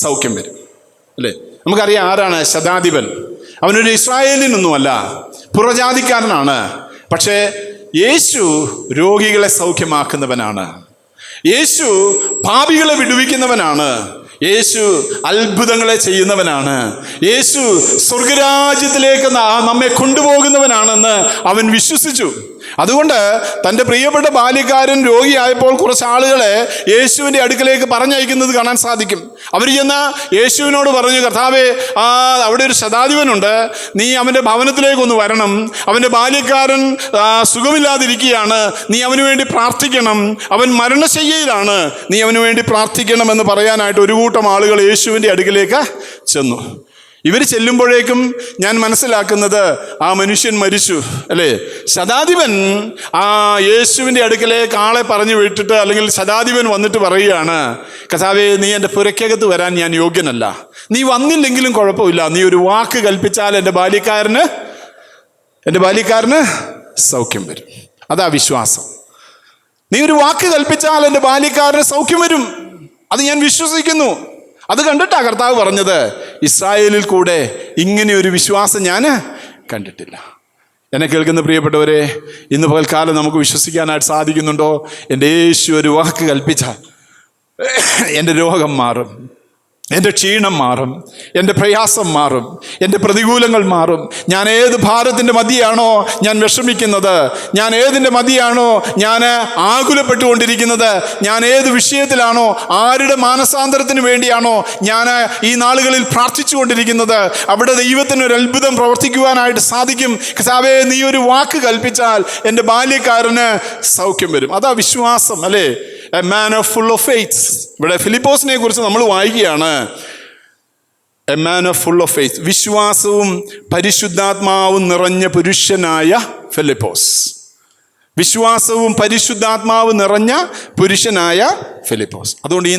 സൗഖ്യം വരും അല്ലേ. നമുക്കറിയാം ആരാണ് ശതാധിപൻ. അവനൊരു ഇസ്രായേലിനൊന്നുമല്ല, പുറജാതിക്കാരനാണ്. പക്ഷേ യേശു രോഗികളെ സൗഖ്യമാക്കുന്നവനാണ്. യേശു പാപികളെ വിടുവിക്കുന്നവനാണ്. യേശു അത്ഭുതങ്ങളെ ചെയ്യുന്നവനാണ്. യേശു സ്വർഗരാജ്യത്തിലേക്ക് നമ്മെ കൊണ്ടുപോകുന്നവനാണെന്ന് അവൻ വിശ്വസിച്ചു. അതുകൊണ്ട് തൻ്റെ പ്രിയപ്പെട്ട ബാല്യക്കാരൻ രോഗിയായപ്പോൾ കുറച്ച് ആളുകളെ യേശുവിൻ്റെ അടുക്കലേക്ക് പറഞ്ഞയക്കുന്നത് കാണാൻ സാധിക്കും. അവർ ചെന്ന് യേശുവിനോട് പറഞ്ഞു, കർത്താവേ, അവിടെ ഒരു ശതാധിപനുണ്ട്, നീ അവൻ്റെ ഭവനത്തിലേക്കൊന്ന് വരണം, അവൻ്റെ ബാല്യക്കാരൻ സുഖമില്ലാതിരിക്കുകയാണ്, നീ അവന് വേണ്ടി പ്രാർത്ഥിക്കണം, അവൻ മരണശയ്യയിലാണ്, നീ അവന് വേണ്ടി പ്രാർത്ഥിക്കണമെന്ന് പറയാനായിട്ട് ഒരു കൂട്ടം ആളുകൾ യേശുവിൻ്റെ അടുക്കലേക്ക് ചെന്നു. ഇവർ ചെല്ലുമ്പോഴേക്കും ഞാൻ മനസ്സിലാക്കുന്നത് ആ മനുഷ്യൻ മരിച്ചു അല്ലേ. ശതാധിപൻ ആ യേശുവിൻ്റെ അടുക്കലേക്ക് ആളെ പറഞ്ഞു വിട്ടിട്ട്, അല്ലെങ്കിൽ ശതാധിപൻ വന്നിട്ട് പറയുകയാണ്, കർത്താവേ, നീ എൻ്റെ പുരയ്ക്കകത്ത് വരാൻ ഞാൻ യോഗ്യനല്ല, നീ വന്നില്ലെങ്കിലും കുഴപ്പമില്ല, നീ ഒരു വാക്ക് കൽപ്പിച്ചാൽ എൻ്റെ ബാല്യക്കാരന് സൗഖ്യം വരും. അതാ വിശ്വാസം. നീ ഒരു വാക്ക് കൽപ്പിച്ചാൽ എൻ്റെ ബാല്യക്കാരന് സൗഖ്യം വരും, അത് ഞാൻ വിശ്വസിക്കുന്നു. അത് കണ്ടിട്ടാ കർത്താവ് പറഞ്ഞത്, ഇസ്രായേലിൽ കൂടെ ഇങ്ങനെയൊരു വിശ്വാസം ഞാൻ കണ്ടിട്ടില്ല. എന്നെ കേൾക്കുന്ന പ്രിയപ്പെട്ടവരെ, ഇന്ന് പകൽക്കാലം നമുക്ക് വിശ്വസിക്കാനായിട്ട് സാധിക്കുന്നുണ്ടോ? എൻ്റെ യേശു ഒരു വാക്ക് കൽപ്പിച്ചാൽ എൻ്റെ രോഗം മാറും, എൻ്റെ ക്ഷീണം മാറും, എൻ്റെ പ്രയാസം മാറും, എൻ്റെ പ്രതികൂലങ്ങൾ മാറും. ഞാൻ ഏത് ഭാരത്തിൻ്റെ മധ്യയാണോ ഞാൻ വിഷമിക്കുന്നത്, ഞാൻ ഏതിൻ്റെ മധ്യയാണോ ഞാൻ ആകുലപ്പെട്ടുകൊണ്ടിരിക്കുന്നത്, ഞാൻ ഏത് വിഷയത്തിലാണോ, ആരുടെ മാനസാന്തരത്തിന് വേണ്ടിയാണോ ഞാൻ ഈ നാളുകളിൽ പ്രാർത്ഥിച്ചു കൊണ്ടിരിക്കുന്നത്, അവിടെ ദൈവത്തിനൊരു അത്ഭുതം പ്രവർത്തിക്കുവാനായിട്ട് സാധിക്കും. കർത്താവേ, നീ ഒരു വാക്ക് കൽപ്പിച്ചാൽ എൻ്റെ ബാല്യക്കാരന് സൗഖ്യം വരും. അതാ വിശ്വാസം അല്ലേ. A man of full of faith. ഇവിടെ ഫിലിപ്പോസിനെ കുറിച്ച് നമ്മൾ വായിക്കുകയാണ്. A man of full of faith, വിശ്വാസവും പരിശുദ്ധാത്മാവും നിറഞ്ഞ പുരുഷനായ ഫിലിപ്പോസ്. വിശ്വാസവും പരിശുദ്ധാത്മാവ് നിറഞ്ഞ പുരുഷനായ ഫിലിപ്പോസ്. അതുകൊണ്ട്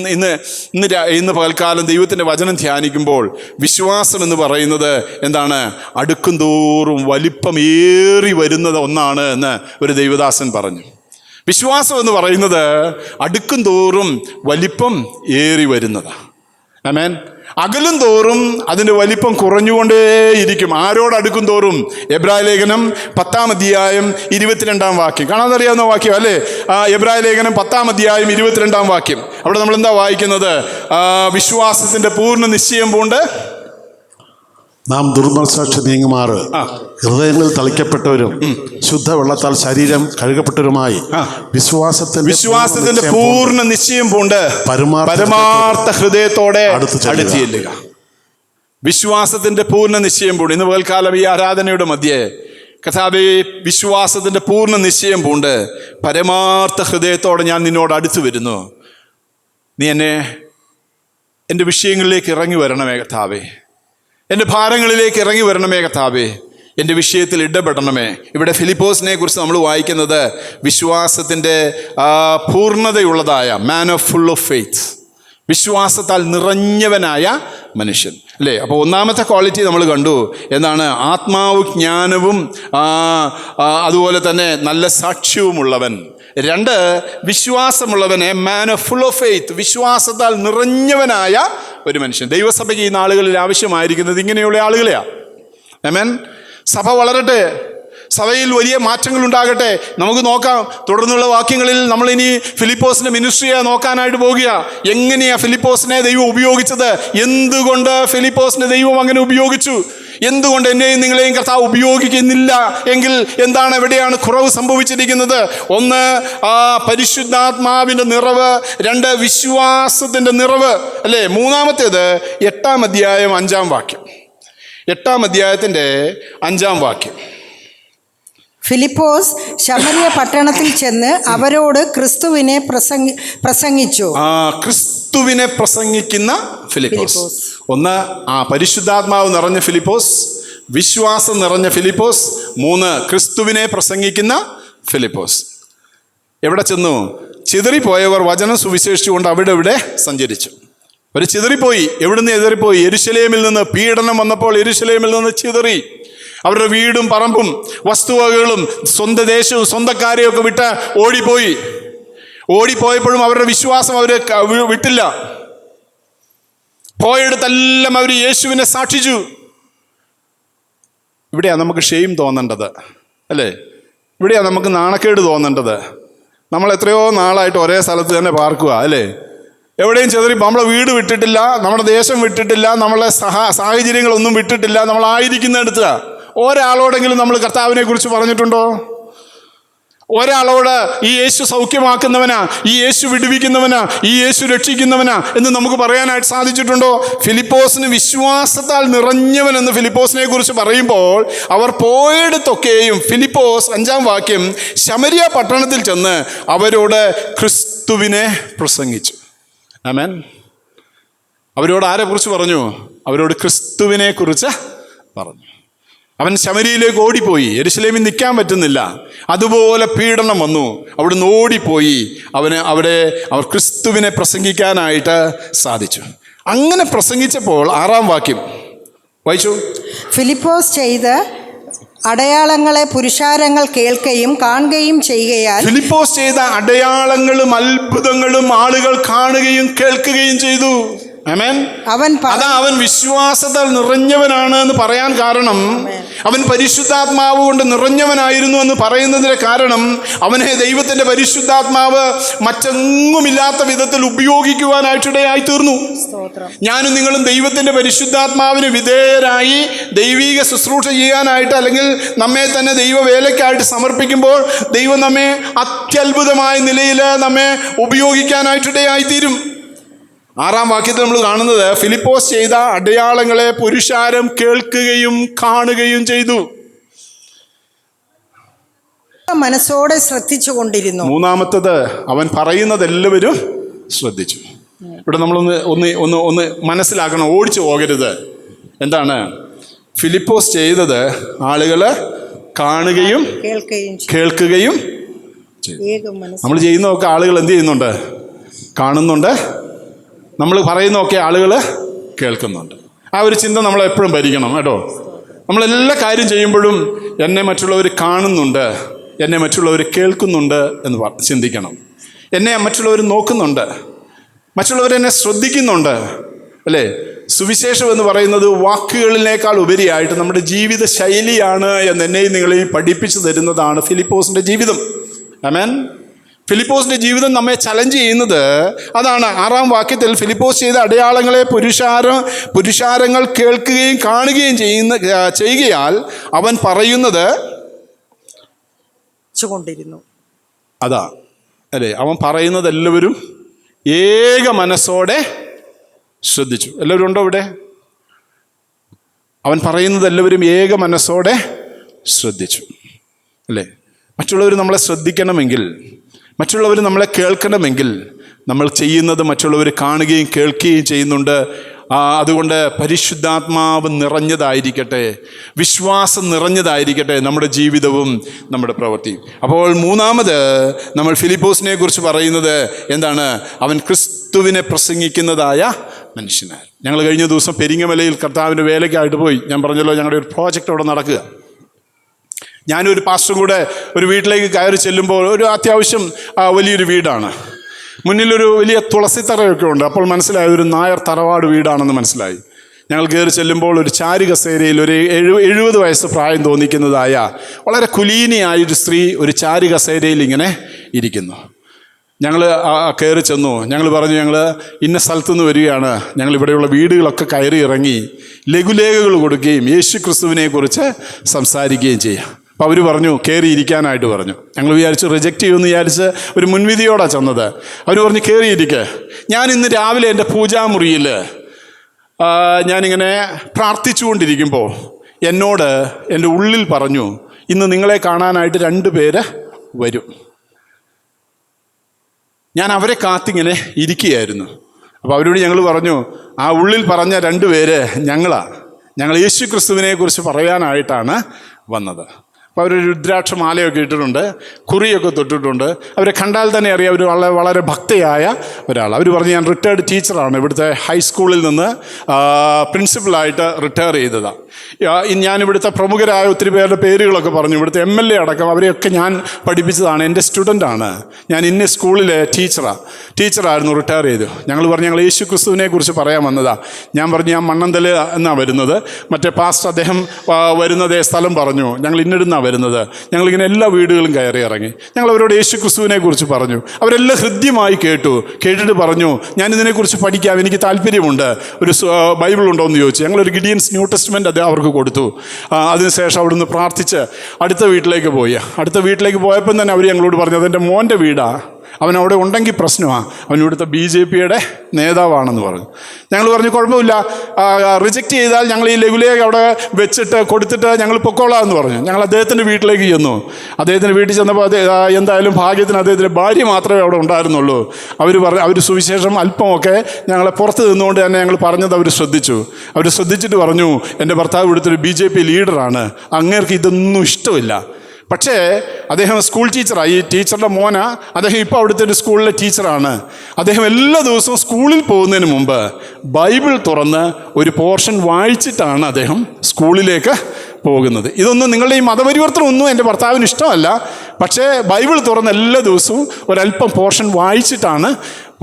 ഇന്ന് പകൽക്കാലം ദൈവത്തിൻ്റെ വചനം ധ്യാനിക്കുമ്പോൾ വിശ്വാസം എന്ന് പറയുന്നത് എന്താണ്? അടുക്കും തോറും വലിപ്പമേറി വരുന്നത് ഒന്നാണ് എന്ന് ഒരു ദൈവദാസൻ പറഞ്ഞു. വിശ്വാസം എന്ന് പറയുന്നത് അടുക്കും തോറും വലിപ്പം ഏറി വരുന്നതാണ്. ആമേൻ. അകലും തോറും അതിൻ്റെ വലിപ്പം കുറഞ്ഞുകൊണ്ടേയിരിക്കും. ആരോട് അടുക്കും തോറും? എബ്രായ ലേഖനം 10-ാം അധ്യായം 22-ാം വാക്യം. കാണാതറിയാവുന്ന വാക്യം അല്ലേ? എബ്രായ ലേഖനം 10-ാം അധ്യായം 22-ാം വാക്യം. അവിടെ നമ്മൾ എന്താ വായിക്കുന്നത്? വിശ്വാസത്തിൻ്റെ പൂർണ്ണ നിശ്ചയം പൂണ്ട് നാം ദുർമനസാക്ഷി നീങ്ങുമാറ് ഹൃദയങ്ങളിൽ തളിക്കപ്പെട്ടവരും ശുദ്ധവെള്ളത്താൽ ശരീരം കഴുകപ്പെട്ടവരുമായി വിശ്വാസത്തിന്റെ പൂർണ്ണ നിശ്ചയം പൂണ്ട് പരമാർത്ഥ ഹൃദയത്തോടെ അടുത്ത് ചെല്ലുക. വിശ്വാസത്തിൻ്റെ പൂർണ്ണ നിശ്ചയം പൂണ്ട്. ഇന്ന് പകൽക്കാലം ഈ ആരാധനയുടെ മധ്യേ കർത്താവേ, വിശ്വാസത്തിൻ്റെ പൂർണ്ണ നിശ്ചയം പൂണ്ട് പരമാർത്ഥ ഹൃദയത്തോടെ ഞാൻ നിന്നോട് അടുത്ത് വരുന്നു. നീ എൻ്റെ വിഷയങ്ങളിലേക്ക് ഇറങ്ങി വരണമേ കർത്താവേ, എൻ്റെ ഭാരങ്ങളിലേക്ക് ഇറങ്ങി വരണമേ കർത്താവേ, എൻ്റെ വിഷയത്തിൽ ഇടപെടണമേ. ഇവിടെ ഫിലിപ്പോസിനെ കുറിച്ച് നമ്മൾ വായിക്കുന്നത് വിശ്വാസത്തിൻ്റെ പൂർണ്ണതയുള്ളതായ man of full of faith, വിശ്വാസത്താൽ നിറഞ്ഞവനായ മനുഷ്യൻ അല്ലേ. അപ്പോൾ ഒന്നാമത്തെ ക്വാളിറ്റി നമ്മൾ കണ്ടു. എന്താണ്? ആത്മാവ് ജ്ഞാനവും അതുപോലെ തന്നെ നല്ല സാക്ഷ്യവുമുള്ളവൻ. 2, വിശ്വാസമുള്ളവനെ, man of full of faith, വിശ്വാസത്താൽ നിറഞ്ഞവനായ ഒരു മനുഷ്യൻ. ദൈവസഭയ്ക്ക് ഈ നാളുകളിൽ ആവശ്യമായിരിക്കുന്നത് ഇങ്ങനെയുള്ള ആളുകളെയാണ്. ആമേൻ. സഭ വളരട്ടെ, സഭയിൽ വലിയ മാറ്റങ്ങൾ ഉണ്ടാകട്ടെ. നമുക്ക് നോക്കാം, തുടർന്നുള്ള വാക്യങ്ങളിൽ നമ്മളിനി ഫിലിപ്പോസിൻ്റെ മിനിസ്ട്രിയെ നോക്കാനായിട്ട് പോകുക. എങ്ങനെയാ ഫിലിപ്പോസിനെ ദൈവം ഉപയോഗിച്ചത്? എന്തുകൊണ്ട് ഫിലിപ്പോസിനെ ദൈവം അങ്ങനെ ഉപയോഗിച്ചു? എന്തുകൊണ്ട് എന്നെയും നിങ്ങളെയും കർത്താവ് ഉപയോഗിക്കുന്നില്ല എങ്കിൽ എന്താണ്, എവിടെയാണ് കുറവ് സംഭവിച്ചിരിക്കുന്നത്? 1, പരിശുദ്ധാത്മാവിൻ്റെ നിറവ്. 2, വിശ്വാസത്തിൻ്റെ നിറവ് അല്ലേ. മൂന്നാമത്തേത് 8-ാം അധ്യായം 5-ാം വാക്യം. 8-ാം അധ്യായത്തിൻ്റെ 5-ാം വാക്യം. ഫിലിപ്പോസ് ശമരിയ പട്ടണത്തിൽ ചെന്ന് അവരോട് ക്രിസ്തുവിനെ പ്രസംഗിച്ചു. ക്രിസ്തുവിനെ പ്രസംഗിക്കുന്ന ഫിലിപ്പോസ്. 1, പരിശുദ്ധാത്മാവ് നിറഞ്ഞ ഫിലിപ്പോസ്, വിശ്വാസം നിറഞ്ഞ ഫിലിപ്പോസ്. 3, ക്രിസ്തുവിനെ പ്രസംഗിക്കുന്ന ഫിലിപ്പോസ്. എവിടെ ചെന്നു? ചിതറിപ്പോയവർ വചനം സുവിശേഷിച്ചുകൊണ്ട് അവിടെ സഞ്ചരിച്ചു. അവർ ചിതറിപ്പോയി. എവിടുന്ന് ചിതറിപ്പോയി? യെരുശലേമിൽ നിന്ന് പീഡനം വന്നപ്പോൾ യെരുശലേമിൽ നിന്ന് ചിതറി. അവരുടെ വീടും പറമ്പും വസ്തുവകകളും സ്വന്തം ദേശവും സ്വന്തക്കാരെയും ഒക്കെ വിട്ട് ഓടിപ്പോയപ്പോഴും അവരുടെ വിശ്വാസം അവർ വിട്ടില്ല. പോയെടുത്തെല്ലാം അവർ യേശുവിനെ സാക്ഷിച്ചു. ഇവിടെയാണ് നമുക്ക് ഷെയിം തോന്നേണ്ടത് അല്ലേ. ഇവിടെയാണ് നമുക്ക് നാണക്കേട് തോന്നേണ്ടത്. നമ്മൾ എത്രയോ നാളായിട്ട് ഒരേ സ്ഥലത്ത് തന്നെ പാർക്കുക അല്ലേ. എവിടെയും നമ്മളെ വീട് വിട്ടിട്ടില്ല, നമ്മുടെ ദേശം വിട്ടിട്ടില്ല, നമ്മളെ സാഹചര്യങ്ങളൊന്നും വിട്ടിട്ടില്ല. നമ്മളായിരിക്കുന്നിടത്ത് ഒരാളോടെങ്കിലും നമ്മൾ കർത്താവിനെ കുറിച്ച് പറഞ്ഞിട്ടുണ്ടോ? ഒരാളോട് ഈ യേശു സൗഖ്യമാക്കുന്നവനാ, ഈ യേശു വിടുവിക്കുന്നവനാ, ഈ യേശു രക്ഷിക്കുന്നവനാ എന്ന് നമുക്ക് പറയാനായിട്ട് സാധിച്ചിട്ടുണ്ടോ? ഫിലിപ്പോസിന് വിശ്വാസത്താൽ നിറഞ്ഞവൻ എന്ന് ഫിലിപ്പോസിനെ കുറിച്ച് പറയുമ്പോൾ അവർ പോയിടത്തൊക്കെയും ഫിലിപ്പോസ് 5-ാം വാക്യം ശമരിയ പട്ടണത്തിൽ ചെന്ന് അവരോട് ക്രിസ്തുവിനെ പ്രസംഗിച്ചു. ആമേൻ. അവരോട് ആരെ കുറിച്ച് പറഞ്ഞു? അവരോട് ക്രിസ്തുവിനെ കുറിച്ച് പറഞ്ഞു. അവൻ ശമരിയിലേക്ക് ഓടിപ്പോയി. യെരുശലേമിൽ നിൽക്കാൻ പറ്റുന്നില്ല. അതുപോലെ പീഡനം വന്നു. അവിടുന്ന് ഓടിപ്പോയി. അവർ ക്രിസ്തുവിനെ പ്രസംഗിക്കാനായിട്ട് സാധിച്ചു. അങ്ങനെ പ്രസംഗിച്ചപ്പോൾ 6-ാം വാക്യം വായിച്ചു. ഫിലിപ്പോസ് ചെയ്ത അടയാളങ്ങളെ പുരുഷാരങ്ങൾ കേൾക്കുകയും കാണുകയും ചെയ്യുകയാൽ, ഫിലിപ്പോസ് ചെയ്ത അടയാളങ്ങളും അത്ഭുതങ്ങളും ആളുകൾ കാണുകയും കേൾക്കുകയും ചെയ്തു. ആമേൻ. അവൻ വിശ്വാസത്താൽ നിറഞ്ഞവനാണ് എന്ന് പറയാൻ കാരണം, അവൻ പരിശുദ്ധാത്മാവ് കൊണ്ട് നിറഞ്ഞവനായിരുന്നു എന്ന് പറയുന്നതിന്റെ കാരണം, അവനെ ദൈവത്തിന്റെ പരിശുദ്ധാത്മാവ് മറ്റെങ്ങുമില്ലാത്ത വിധത്തിൽ ഉപയോഗിക്കുവാനായിട്ടിടയായി തീർന്നു. ഞാനും നിങ്ങളും ദൈവത്തിന്റെ പരിശുദ്ധാത്മാവിന് വിധേയരായി ദൈവിക ശുശ്രൂഷ ചെയ്യാനായിട്ട്, അല്ലെങ്കിൽ നമ്മെ തന്നെ ദൈവവേലയ്ക്കായിട്ട് സമർപ്പിക്കുമ്പോൾ ദൈവം നമ്മെ അത്യത്ഭുതമായ നിലയിൽ നമ്മെ ഉപയോഗിക്കാനായിട്ടിടയായി തീരും. 6-ാം വാക്യത്തിൽ നമ്മൾ കാണുന്നത് ഫിലിപ്പോസ് ചെയ്ത അടയാളങ്ങളെ പുരുഷാരം കേൾക്കുകയും കാണുകയും ചെയ്തു. മനസ്സോടെ ശ്രദ്ധിച്ചുകൊണ്ടിരുന്നു. 3-ാമത്തത് അവൻ പറയുന്നത് എല്ലാവരും ശ്രദ്ധിച്ചു. ഇവിടെ നമ്മളൊന്ന് മനസ്സിലാക്കണം, ഓടിച്ചു പോകരുത്. എന്താണ് ഫിലിപ്പോസ് ചെയ്തത്? ആളുകൾ കാണുകയും കേൾക്കുകയും ചെയ്തു. നമ്മൾ ചെയ്യുന്നതൊക്കെ ആളുകൾ എന്ത് ചെയ്യുന്നുണ്ട്? കാണുന്നുണ്ട്. നമ്മൾ പറയുന്നതൊക്കെ ആളുകൾ കേൾക്കുന്നുണ്ട്. ആ ഒരു ചിന്ത നമ്മൾ എപ്പോഴും ഭരിക്കണം കേട്ടോ. നമ്മളെല്ലാ കാര്യം ചെയ്യുമ്പോഴും എന്നെ മറ്റുള്ളവർ കാണുന്നുണ്ട്, എന്നെ മറ്റുള്ളവർ കേൾക്കുന്നുണ്ട് എന്ന് ചിന്തിക്കണം. എന്നെ മറ്റുള്ളവർ നോക്കുന്നുണ്ട്, മറ്റുള്ളവരെന്നെ ശ്രദ്ധിക്കുന്നുണ്ട് അല്ലേ. സുവിശേഷം എന്ന് പറയുന്നത് വാക്കുകളിനേക്കാൾ ഉപരിയായിട്ട് നമ്മുടെ ജീവിത ശൈലിയാണ് എന്ന് എന്നെയും നിങ്ങളെയും പഠിപ്പിച്ചു തരുന്നതാണ് ഫിലിപ്പോസിൻ്റെ ജീവിതം. ആമേൻ. ഫിലിപ്പോസിൻ്റെ ജീവിതം നമ്മെ ചലഞ്ച് ചെയ്യുന്നത് അതാണ്. 6-ാം വാക്യത്തിൽ ഫിലിപ്പോസ് ചെയ്ത അടയാളങ്ങളെ പുരുഷാരങ്ങൾ കേൾക്കുകയും കാണുകയും ചെയ്യുകയാൽ അവൻ പറയുന്നത് അതാ അല്ലേ. അവൻ പറയുന്നത് എല്ലാവരും ഏക മനസ്സോടെ ശ്രദ്ധിച്ചു. എല്ലാവരും ഉണ്ടോ ഇവിടെ? അവൻ പറയുന്നത് എല്ലാവരും ഏക മനസ്സോടെ ശ്രദ്ധിച്ചു. അല്ലേ? മറ്റുള്ളവർ നമ്മളെ ശ്രദ്ധിക്കണമെങ്കിൽ, മറ്റുള്ളവർ നമ്മളെ കേൾക്കണമെങ്കിൽ നമ്മൾ ചെയ്യുന്നത് മറ്റുള്ളവർ കാണുകയും കേൾക്കുകയും ചെയ്യുന്നുണ്ട്. അതുകൊണ്ട് പരിശുദ്ധാത്മാവ് നിറഞ്ഞതായിരിക്കട്ടെ, വിശ്വാസം നിറഞ്ഞതായിരിക്കട്ടെ നമ്മുടെ ജീവിതവും നമ്മുടെ പ്രവൃത്തിയും. അപ്പോൾ മൂന്നാമത് നമ്മൾ ഫിലിപ്പോസിനെ കുറിച്ച് പറയുന്നത് എന്താണ്? അവൻ ക്രിസ്തുവിനെ പ്രസംഗിക്കുന്നതായ മനുഷ്യനാണ്. ഞങ്ങൾ കഴിഞ്ഞ ദിവസം പെരിങ്ങമലയിൽ കർത്താവിൻ്റെ വേലയ്ക്കായിട്ട് പോയി. ഞാൻ പറഞ്ഞല്ലോ, ഞങ്ങളുടെ ഒരു പ്രോജക്റ്റ് അവിടെ നടക്കുക. ഞാനൊരു പാസ്റ്ററും കൂടെ ഒരു വീട്ടിലേക്ക് കയറി ചെല്ലുമ്പോൾ, ഒരു അത്യാവശ്യം വലിയൊരു വീടാണ്, മുന്നിലൊരു വലിയ തുളസിത്തറയൊക്കെ ഉണ്ട്. അപ്പോൾ മനസ്സിലായി ഒരു നായർ തറവാട് വീടാണെന്ന് മനസ്സിലായി. ഞങ്ങൾ കയറി ചെല്ലുമ്പോൾ ഒരു ചാരു കസേരയിൽ ഒരു 70 വയസ്സ് പ്രായം തോന്നിക്കുന്നതായ വളരെ കുലീനയായൊരു സ്ത്രീ ഒരു ചാരു കസേരയിൽ ഇങ്ങനെ ഇരിക്കുന്നു. ഞങ്ങൾ കയറി ചെന്നു. ഞങ്ങൾ പറഞ്ഞു, ഞങ്ങൾ ഇന്ന സ്ഥലത്തുനിന്ന് വരികയാണ്, ഞങ്ങൾ ഇവിടെയുള്ള വീടുകളൊക്കെ കയറി ഇറങ്ങി ലഘുലേഖകൾ കൊടുക്കുകയും യേശു ക്രിസ്തുവിനെക്കുറിച്ച് സംസാരിക്കുകയും ചെയ്യാം. അപ്പോൾ അവർ പറഞ്ഞു കയറി ഇരിക്കാനായിട്ട് പറഞ്ഞു. ഞങ്ങൾ വിചാരിച്ചു റിജക്റ്റ് ചെയ്യുമെന്ന് വിചാരിച്ച് ഒരു മുൻവിധിയോടാണ് ചെന്നത്. അവർ പറഞ്ഞു കയറിയിരിക്കുക. ഞാൻ ഇന്ന് രാവിലെ എൻ്റെ പൂജാമുറിയിൽ ഞാനിങ്ങനെ പ്രാർത്ഥിച്ചുകൊണ്ടിരിക്കുമ്പോൾ എന്നോട് എൻ്റെ ഉള്ളിൽ പറഞ്ഞു, ഇന്ന് നിങ്ങളെ കാണാനായിട്ട് 2 പേര് വരും. ഞാൻ അവരെ കാത്തിങ്ങനെ ഇരിക്കുകയായിരുന്നു. അപ്പോൾ അവരോട് ഞങ്ങൾ പറഞ്ഞു, ആ ഉള്ളിൽ പറഞ്ഞ 2 പേര് ഞങ്ങൾ യേശു ക്രിസ്തുവിനെ കുറിച്ച് പറയാനായിട്ടാണ് വന്നത്. അപ്പോൾ അവർ രുദ്രാക്ഷമാലയൊക്കെ ഇട്ടിട്ടുണ്ട്, കുറിയൊക്കെ തൊട്ടിട്ടുണ്ട്. അവരെ കണ്ടാൽ തന്നെ അറിയാം അവർ വളരെ ഭക്തയായ ഒരാൾ. അവർ പറഞ്ഞു, ഞാൻ റിട്ടയർഡ് ടീച്ചറാണ്, ഇവിടുത്തെ ഹൈസ്കൂളിൽ നിന്ന് പ്രിൻസിപ്പലായിട്ട് റിട്ടയർ ചെയ്തതാണ്. ഞാനിവിടുത്തെ പ്രമുഖരായ ഒത്തിരി പേരുടെ പേരുകളൊക്കെ പറഞ്ഞു. ഇവിടുത്തെ MLA അടക്കം അവരെയൊക്കെ ഞാൻ പഠിപ്പിച്ചതാണ്, എൻ്റെ സ്റ്റുഡൻ്റാണ്. ഞാൻ ഇന്ന സ്കൂളിലെ ടീച്ചറായിരുന്നു, റിട്ടയർ ചെയ്തു. ഞങ്ങൾ പറഞ്ഞു ഞങ്ങൾ യേശു ക്രിസ്തുവിനെ കുറിച്ച് പറയാൻ വന്നതാണ്. ഞാൻ പറഞ്ഞു ഞാൻ മണ്ണന്തല എന്നാണ് വരുന്നത്. മറ്റേ പാസ്റ്റർ അദ്ദേഹം വരുന്നത് സ്ഥലം പറഞ്ഞു. ഞങ്ങൾ ഇന്നിടുന്ന വരുന്നത്. ഞങ്ങളിങ്ങനെ എല്ലാ വീടുകളും കയറി ഇറങ്ങി. ഞങ്ങൾ അവരോട് യേശു ക്രിസ്തുവിനെ കുറിച്ച് പറഞ്ഞു. അവരെല്ലാം ഹൃദ്യമായി കേട്ടിട്ട് പറഞ്ഞു, ഞാൻ ഇതിനെക്കുറിച്ച് പഠിക്കാം, എനിക്ക് താല്പര്യമുണ്ട്, ഒരു ബൈബിൾ ഉണ്ടോ എന്ന് ചോദിച്ചു. ഞങ്ങളൊരു ഗിഡിയൻസ് ന്യൂ ടെസ്റ്റ്മെൻ്റ് അത് അവർക്ക് കൊടുത്തു. അതിനുശേഷം അവിടുന്ന് പ്രാർത്ഥിച്ച് അടുത്ത വീട്ടിലേക്ക് പോയി. അടുത്ത വീട്ടിലേക്ക് പോയപ്പം തന്നെ അവർ ഞങ്ങളോട് പറഞ്ഞു, അതെൻ്റെ മോൻ്റെ വീടാണ്, അവൻ അവിടെ ഉണ്ടെങ്കിൽ പ്രശ്നമാണ്, അവൻ ഇവിടുത്തെ BJPയുടെ നേതാവാണെന്ന് പറഞ്ഞു. ഞങ്ങൾ പറഞ്ഞു കുഴപ്പമില്ല, റിജക്റ്റ് ചെയ്താൽ ഞങ്ങൾ ഈ ലഘുലേഖ അവിടെ വെച്ചിട്ട് കൊടുത്തിട്ട് ഞങ്ങൾ പൊക്കോളാം എന്ന് പറഞ്ഞു. ഞങ്ങൾ അദ്ദേഹത്തിൻ്റെ വീട്ടിലേക്ക് ചെന്നു. അദ്ദേഹത്തിൻ്റെ വീട്ടിൽ ചെന്നപ്പോൾ എന്തായാലും ഭാഗ്യത്തിന് അദ്ദേഹത്തിൻ്റെ ഭാര്യ മാത്രമേ അവിടെ ഉണ്ടായിരുന്നുള്ളൂ. അവർ സുവിശേഷം അല്പമൊക്കെ ഞങ്ങളെ പുറത്ത് നിന്നുകൊണ്ട് തന്നെ ഞങ്ങൾ പറഞ്ഞത് അവർ ശ്രദ്ധിച്ചിട്ട് പറഞ്ഞു, എൻ്റെ ഭർത്താവ് ഇവിടുത്തെ ഒരു BJP ലീഡറാണ്, അങ്ങേർക്ക് ഇതൊന്നും ഇഷ്ടമില്ല. പക്ഷേ അദ്ദേഹം സ്കൂൾ ടീച്ചറാണ്, ഈ ടീച്ചറുടെ മോനാ. അദ്ദേഹം ഇപ്പോൾ അവിടുത്തെ ഒരു സ്കൂളിലെ ടീച്ചറാണ്. അദ്ദേഹം എല്ലാ ദിവസവും സ്കൂളിൽ പോകുന്നതിന് മുമ്പ് ബൈബിൾ തുറന്ന് ഒരു പോർഷൻ വായിച്ചിട്ടാണ് അദ്ദേഹം സ്കൂളിലേക്ക് പോകുന്നത്. ഇതൊന്നും നിങ്ങളുടെ ഈ മതപരിവർത്തനമൊന്നും എൻ്റെ ഭർത്താവിന് ഇഷ്ടമല്ല. പക്ഷേ ബൈബിൾ തുറന്ന് എല്ലാ ദിവസവും ഒരല്പം പോർഷൻ വായിച്ചിട്ടാണ്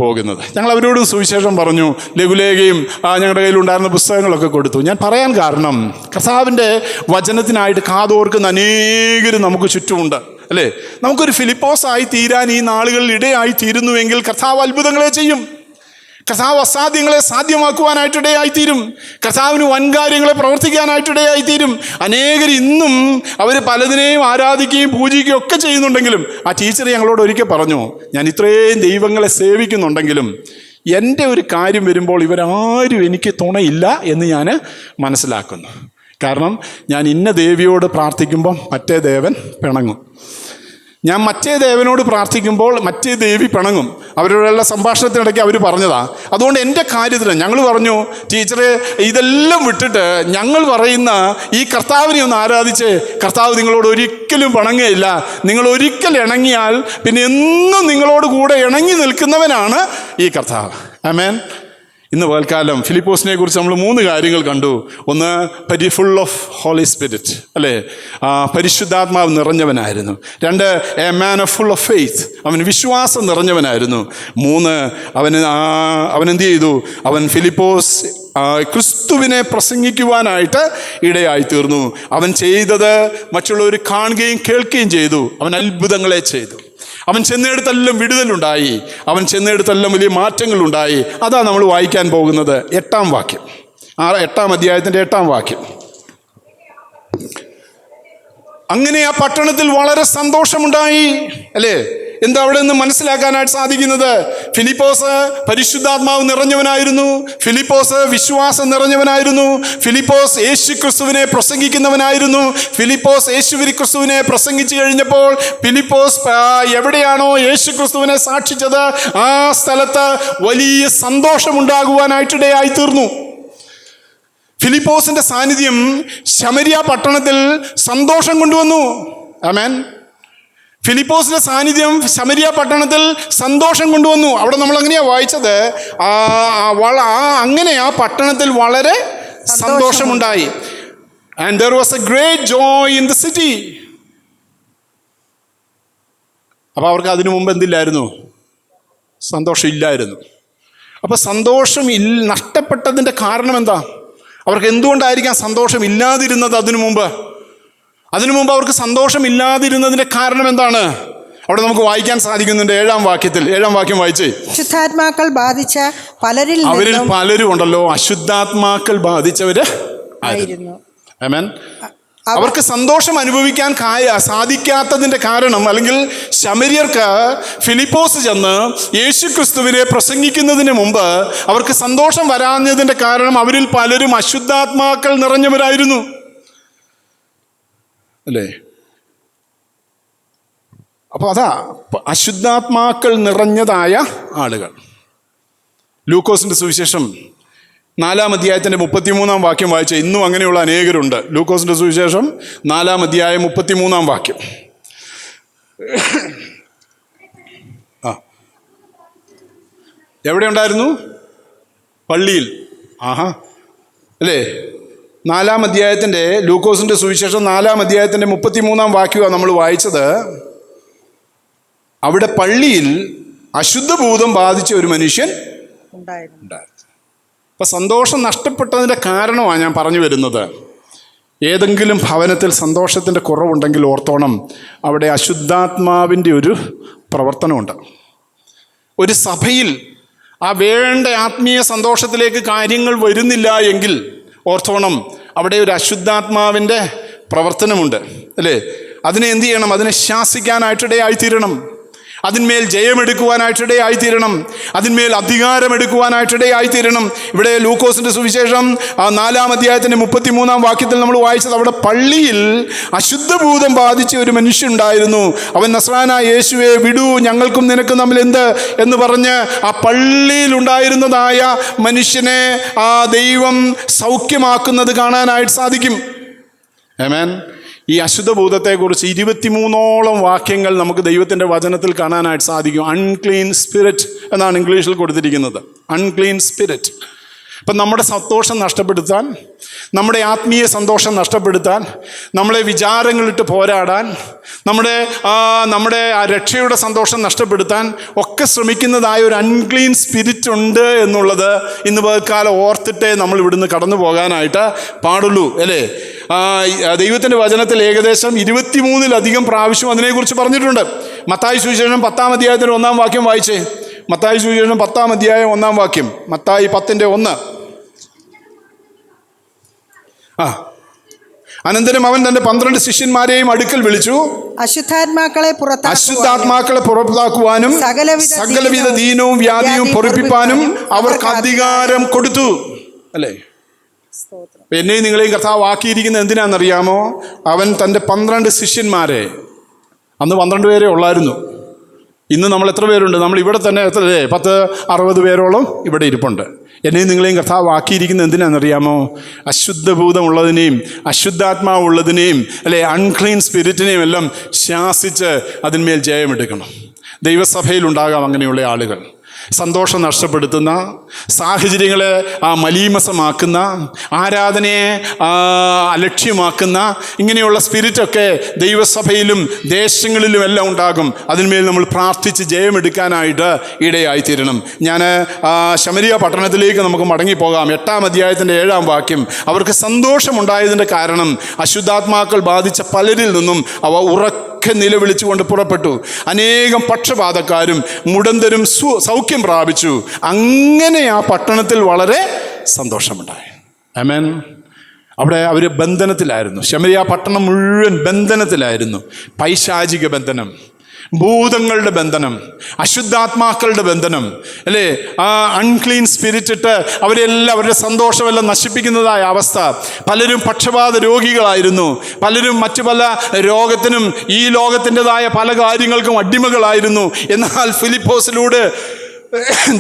പോകുന്നത്. ഞങ്ങൾ അവരോടും സുവിശേഷം പറഞ്ഞു, ലഘുലേഖയും ഞങ്ങളുടെ കയ്യിലുണ്ടായിരുന്ന പുസ്തകങ്ങളൊക്കെ കൊടുത്തു. ഞാൻ പറയാൻ കാരണം, കർത്താവിൻ്റെ വചനത്തിനായിട്ട് കാതോർക്കുന്ന അനേകരും നമുക്ക് ചുറ്റുമുണ്ട്, അല്ലേ? നമുക്കൊരു ഫിലിപ്പോസായി തീരാൻ ഈ നാളുകളിൽ ഇടയായി തീരുന്നുവെങ്കിൽ കർത്താവ് അത്ഭുതങ്ങളെ ചെയ്യും. കർത്താവ് അസാധ്യങ്ങളെ സാധ്യമാക്കുവാനായിട്ടിടയായിത്തീരും. കർത്താവിന് വൻകാര്യങ്ങളെ പ്രവർത്തിക്കാനായിട്ടിടയായിത്തീരും. അനേകർ ഇന്നും അവർ പലതിനെയും ആരാധിക്കുകയും പൂജിക്കുകയും ഒക്കെ ചെയ്യുന്നുണ്ടെങ്കിലും, ആ ടീച്ചർ ഞങ്ങളോട് ഒരിക്കൽ പറഞ്ഞു, ഞാൻ ഇത്രയും ദൈവങ്ങളെ സേവിക്കുന്നുണ്ടെങ്കിലും എൻ്റെ ഒരു കാര്യം വരുമ്പോൾ ഇവരാരും എനിക്ക് തുണയില്ല എന്ന് ഞാൻ മനസ്സിലാക്കുന്നു. കാരണം ഞാൻ ഇന്ന ദേവിയോട് പ്രാർത്ഥിക്കുമ്പം മറ്റേ ദേവൻ പിണങ്ങും, ഞാൻ മറ്റേ ദേവനോട് പ്രാർത്ഥിക്കുമ്പോൾ മറ്റേ ദേവി പിണങ്ങും. അവരോടുള്ള സംഭാഷണത്തിനിടയ്ക്ക് അവർ പറഞ്ഞതാ. അതുകൊണ്ട് എൻ്റെ കാര്യത്തിൽ ഞങ്ങൾ പറഞ്ഞു, ടീച്ചറെ ഇതെല്ലാം വിട്ടിട്ട് ഞങ്ങൾ പറയുന്ന ഈ കർത്താവിനെ ഒന്ന് ആരാധിച്ച്, കർത്താവ് നിങ്ങളോട് ഒരിക്കലും പിണങ്ങുകയില്ല. നിങ്ങൾ ഒരിക്കൽ ഇണങ്ങിയാൽ പിന്നെ എന്നും നിങ്ങളോട് കൂടെ ഇണങ്ങി നിൽക്കുന്നവനാണ് ഈ കർത്താവ്. ആമേൻ. ഇന്ന് പകൽക്കാലം ഫിലിപ്പോസിനെ കുറിച്ച് നമ്മൾ 3 കാര്യങ്ങൾ കണ്ടു. ഒന്ന്, ഫുൾ ഓഫ് ഹോളി സ്പിരിറ്റ്, അല്ലേ? പരിശുദ്ധാത്മാവ് നിറഞ്ഞവനായിരുന്നു. 2, A man of full of faith, അവൻ വിശ്വാസം നിറഞ്ഞവനായിരുന്നു. 3, അവൻ എന്ത് ചെയ്തു? അവൻ ഫിലിപ്പോസ് ക്രിസ്തുവിനെ പ്രസംഗിക്കുവാനായിട്ട് ഇടയായി തീർന്നു. അവൻ ചെയ്തത് മറ്റുള്ളവർ കാണുകയും കേൾക്കുകയും ചെയ്തു. അവൻ അത്ഭുതങ്ങളെ ചെയ്തു. അവൻ ചെന്നിടത്തെല്ലാം വിടുതലുണ്ടായി. അവൻ ചെന്നിടത്തെല്ലാം വലിയ മാറ്റങ്ങളുണ്ടായി. അതാണ് നമ്മൾ വായിക്കാൻ പോകുന്നത്. 8-ാം വാക്യം, 8-ാം അധ്യായത്തിൻ്റെ 8-ാം വാക്യം. അങ്ങനെ ആ പട്ടണത്തിൽ വളരെ സന്തോഷമുണ്ടായി, അല്ലേ? എന്താ അവിടെ നിന്ന് മനസ്സിലാക്കാനായിട്ട് സാധിക്കുന്നത്? ഫിലിപ്പോസ് പരിശുദ്ധാത്മാവ് നിറഞ്ഞവനായിരുന്നു. ഫിലിപ്പോസ് വിശ്വാസം നിറഞ്ഞവനായിരുന്നു. ഫിലിപ്പോസ് യേശു ക്രിസ്തുവിനെ പ്രസംഗിക്കുന്നവനായിരുന്നു. ഫിലിപ്പോസ് യേശുക്രിസ്തുവിനെ പ്രസംഗിച്ചു കഴിഞ്ഞപ്പോൾ ഫിലിപ്പോസ് എവിടെയാണോ യേശു ക്രിസ്തുവിനെ സാക്ഷിച്ചത് ആ സ്ഥലത്ത് വലിയ സന്തോഷമുണ്ടാകുവാനായിട്ടിടയായി തീർന്നു. ഫിലിപ്പോസിന്റെ സാന്നിധ്യം ശമരിയ പട്ടണത്തിൽ സന്തോഷം കൊണ്ടുവന്നു. ആമേൻ. ഫിലിപ്പോസിന്റെ സാന്നിധ്യം ശമരിയ പട്ടണത്തിൽ സന്തോഷം കൊണ്ടുവന്നു. അവിടെ നമ്മൾ അങ്ങനെയാ വായിച്ചത്, അങ്ങനെ ആ പട്ടണത്തിൽ വളരെ സന്തോഷമുണ്ടായി. And there was a great joy in the city. അപ്പൊ അവർക്ക് അതിനു മുമ്പ് എന്തില്ലായിരുന്നു? സന്തോഷം ഇല്ലായിരുന്നു. അപ്പൊ സന്തോഷം നഷ്ടപ്പെട്ടതിന്റെ കാരണം എന്താ? അവർക്ക് എന്തുകൊണ്ടായിരിക്കാം സന്തോഷം ഇല്ലാതിരുന്നത്? അതിനു മുമ്പ് അവർക്ക് സന്തോഷം ഇല്ലാതിരുന്നതിന്റെ കാരണം എന്താണ്? അവിടെ നമുക്ക് വായിക്കാൻ സാധിക്കുന്നുണ്ട്. 7-ാം വാക്യം വായിച്ചേ. അശുദ്ധാത്മാക്കൾ ബാധിച്ച അവരിൽ പലരും ഉണ്ടല്ലോ അശുദ്ധാത്മാക്കൾ ബാധിച്ചവര് ആയിരുന്നു. ആമേൻ. അവർക്ക് സന്തോഷം അനുഭവിക്കാൻ സാധിക്കാത്തതിന്റെ കാരണം, അല്ലെങ്കിൽ ശമര്യർക്ക് ഫിലിപ്പോസ് ചെന്ന് യേശുക്രിസ്തുവിനെ പ്രസംഗിക്കുന്നതിന് മുമ്പ് അവർക്ക് സന്തോഷം വരാഞ്ഞതിന്റെ കാരണം അവരിൽ പലരും അശുദ്ധാത്മാക്കൾ നിറഞ്ഞവരായിരുന്നു. അല്ലേ? അപ്പൊ അതാ അശുദ്ധാത്മാക്കൾ നിറഞ്ഞതായ ആളുകൾ. ലൂക്കോസിന്റെ സുവിശേഷം 4-ാം അധ്യായത്തിന്റെ 33-ാം വാക്യം വായിച്ച ഇന്നും അങ്ങനെയുള്ള അനേകരുണ്ട്. ലൂക്കോസിന്റെ സുവിശേഷം 4-ാം അധ്യായം 33-ാം വാക്യം. എവിടെ ഉണ്ടായിരുന്നു? പള്ളിയിൽ. ആഹാ, അല്ലേ? 4-ാം അധ്യായത്തിന്റെ ലൂക്കോസിന്റെ സുവിശേഷം 4-ാം അധ്യായത്തിന്റെ 33-ാം വാക്യമാണ് നമ്മൾ വായിച്ചത്. അവിടെ പള്ളിയിൽ അശുദ്ധഭൂതം ബാധിച്ച ഒരു മനുഷ്യൻ ഉണ്ടായിരുന്നു. അപ്പൊ സന്തോഷം നഷ്ടപ്പെട്ടതിന്റെ കാരണമാണ് ഞാൻ പറഞ്ഞു വരുന്നത്. ഏതെങ്കിലും ഭവനത്തിൽ സന്തോഷത്തിന്റെ കുറവുണ്ടെങ്കിൽ ഓർത്തോണം, അവിടെ അശുദ്ധാത്മാവിൻ്റെ ഒരു പ്രവർത്തനമുണ്ട്. ഒരു സഭയിൽ ആ വേണ്ട ആത്മീയ സന്തോഷത്തിലേക്ക് കാര്യങ്ങൾ വരുന്നില്ല എങ്കിൽ ഓർത്തോണം, അവിടെ ഒരു അശുദ്ധാത്മാവിൻ്റെ പ്രവർത്തനമുണ്ട്. അല്ലേ? അതിനെ എന്ത് ചെയ്യണം? അതിനെ ശാസിക്കാനായിട്ടിടയായിത്തീരണം. അതിന്മേൽ ജയമെടുക്കുവാനായിട്ടിടയായിത്തീരണം. അതിന്മേൽ അധികാരമെടുക്കുവാനായിട്ടിടയായിത്തീരണം. ഇവിടെ ലൂക്കോസിന്റെ സുവിശേഷം 4-ാം അധ്യായത്തിന്റെ 33-ാം വാക്യത്തിൽ നമ്മൾ വായിച്ചത്, അവിടെ പള്ളിയിൽ അശുദ്ധഭൂതം ബാധിച്ച ഒരു മനുഷ്യനുണ്ടായിരുന്നു. അവൻ നസ്രായനായ യേശുവെ വിടൂ, ഞങ്ങൾക്കും നിനക്കും തമ്മിൽ എന്ത് എന്ന് പറഞ്ഞ് ആ പള്ളിയിൽ ഉണ്ടായിരുന്നതായ മനുഷ്യനെ ആ ദൈവം സൗഖ്യമാക്കുന്നത് കാണാനായിട്ട് സാധിക്കും. ആമേൻ. ഈ അശുദ്ധഭൂതത്തെക്കുറിച്ച് 23ഓളം വാക്യങ്ങൾ നമുക്ക് ദൈവത്തിൻ്റെ വചനത്തിൽ കാണാനായിട്ട് സാധിക്കും. അൺക്ലീൻ സ്പിരിറ്റ് എന്നാണ് ഇംഗ്ലീഷിൽ കൊടുത്തിരിക്കുന്നത്. Unclean spirit. അപ്പം നമ്മുടെ സന്തോഷം നഷ്ടപ്പെടുത്താൻ, നമ്മുടെ ആത്മീയ സന്തോഷം നഷ്ടപ്പെടുത്താൻ, നമ്മളെ വിചാരങ്ങളിട്ട് പോരാടാൻ, നമ്മുടെ ആ രക്ഷയുടെ സന്തോഷം നഷ്ടപ്പെടുത്താൻ ഒക്കെ ശ്രമിക്കുന്നതായ ഒരു അൺക്ലീൻ സ്പിരിറ്റ് ഉണ്ട് എന്നുള്ളത് ഇന്ന് പകൽക്കാലം ഓർത്തിട്ടേ നമ്മൾ ഇവിടുന്ന് കടന്നു പോകാനായിട്ട് പാടുള്ളൂ. അല്ലേ? ദൈവത്തിൻ്റെ വചനത്തിൽ ഏകദേശം 23-ലധികം പ്രാവശ്യം അതിനെക്കുറിച്ച് പറഞ്ഞിട്ടുണ്ട്. മത്തായി സുവിശേഷം 10-ാം അധ്യായത്തിൻ്റെ 1-ാം വാക്യം വായിച്ചേ. മത്തായി സുവിശേഷം 10-ാം അധ്യായം 1-ാം വാക്യം. മത്തായി 10-ന്റെ-1. അനന്തരം അവൻ തന്റെ 12 ശിഷ്യന്മാരെയും അടുക്കൽ വിളിച്ചു, അശുദ്ധാത്മാക്കളെ പുറത്താക്കുവാനും സകലവിധ ദീനവും വ്യാധിയും പൊറിപ്പിപ്പാനും അവർക്ക് അധികാരം കൊടുത്തു. അല്ലേ? എന്നെയും നിങ്ങളെയും കർത്താവ് ആക്കിയിരിക്കുന്നത് എന്തിനാണെന്നറിയാമോ? അവൻ തൻ്റെ 12 ശിഷ്യന്മാരെ, അന്ന് 12 പേരെ ഉള്ളായിരുന്നു. ഇന്ന് നമ്മൾ എത്ര പേരുണ്ട്? നമ്മൾ ഇവിടെ തന്നെ 10-60 പേരോളം ഇവിടെ ഇരിപ്പുണ്ട്. എന്നെയും നിങ്ങളെയും കർത്താവ് ആക്കിയിരിക്കുന്നത് എന്തിനാണെന്നറിയാമോ? അശുദ്ധഭൂതമുള്ളതിനെയും അശുദ്ധാത്മാവുള്ളതിനെയും അല്ലെ അൺക്ലീൻ സ്പിരിറ്റിനെയും എല്ലാം ശാസിച്ച് അതിന്മേൽ ജയമെടുക്കണം. ദൈവസഭയിലുണ്ടാകാം അങ്ങനെയുള്ള ആളുകൾ. സന്തോഷം നഷ്ടപ്പെടുത്തുന്ന, സാഹചര്യങ്ങളെ മലീമസമാക്കുന്ന, ആരാധനയെ അലക്ഷ്യമാക്കുന്ന ഇങ്ങനെയുള്ള സ്പിരിറ്റൊക്കെ ദൈവസഭയിലും ദേശങ്ങളിലും എല്ലാം ഉണ്ടാകും. അതിന്മേൽ നമ്മൾ പ്രാർത്ഥിച്ച് ജയമെടുക്കാനായിട്ട് ഇടയായിത്തീരണം. ഞാൻ ശമരിയ പട്ടണത്തിലേക്ക് നമുക്ക് മടങ്ങിപ്പോകാം. 8-ാം അധ്യായത്തിൻ്റെ 7-ാം വാക്യം. അവർക്ക് സന്തോഷമുണ്ടായതിൻ്റെ കാരണം അശുദ്ധാത്മാക്കൾ ബാധിച്ച പലരിൽ നിന്നും അവ ഉറക്കെ നിലവിളിച്ചുകൊണ്ട് പുറപ്പെട്ടു. അനേകം പക്ഷപാതക്കാരും മുടന്തരും സൗഖ്യം പ്രാപിച്ചു. അങ്ങനെ ആ പട്ടണത്തിൽ വളരെ സന്തോഷമുണ്ടായി. ആമേൻ. അവിടെ അവർ ബന്ധനത്തിലായിരുന്നു. ശമരിയ പട്ടണം മുഴുവൻ ബന്ധനത്തിലായിരുന്നു. പൈശാചിക ബന്ധനം. ഭൂതങ്ങളുടെ ബന്ധനം, അശുദ്ധാത്മാക്കളുടെ ബന്ധനം, അല്ലേ? ആ അൺക്ലീൻ സ്പിരിറ്റ് ഇട്ട് അവരെല്ലാം അവരുടെ സന്തോഷമെല്ലാം നശിപ്പിക്കുന്നതായ അവസ്ഥ. പലരും പക്ഷപാത രോഗികളായിരുന്നു, പലരും മറ്റു പല രോഗത്തിനും ഈ ലോകത്തിൻ്റെതായ പല കാര്യങ്ങൾക്കും അടിമകളായിരുന്നു. എന്നാൽ ഫിലിപ്പോസിലൂടെ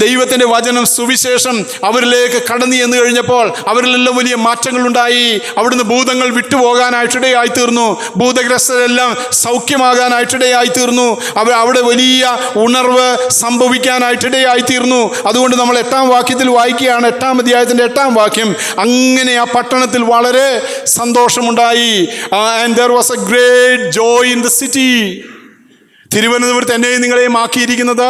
ദൈവത്തിൻ്റെ വചനം, സുവിശേഷം അവരിലേക്ക് കടന്നു ചെന്ന് കഴിഞ്ഞപ്പോൾ അവരിലെല്ലാം വലിയ മാറ്റങ്ങളുണ്ടായി. അവിടുന്ന് ഭൂതങ്ങൾ വിട്ടുപോകാനായിട്ടിടയായി തീർന്നു, ഭൂതഗ്രസ്തരെല്ലാം സൗഖ്യമാകാനായിട്ടിടയായി തീർന്നു, അവിടെ വലിയ ഉണർവ് സംഭവിക്കാനായിട്ടിടയായി തീർന്നു. അതുകൊണ്ട് നമ്മൾ 8-ാം വാക്യത്തിൽ വായിക്കുകയാണ്, 8-ാം അധ്യായത്തിൻ്റെ 8-ാം വാക്യം. അങ്ങനെ ആ പട്ടണത്തിൽ വളരെ സന്തോഷമുണ്ടായി. And there was a great joy in the city. തിരുവനന്തപുരത്ത് എന്നെയും നിങ്ങളെയും ആക്കിയിരിക്കുന്നത്,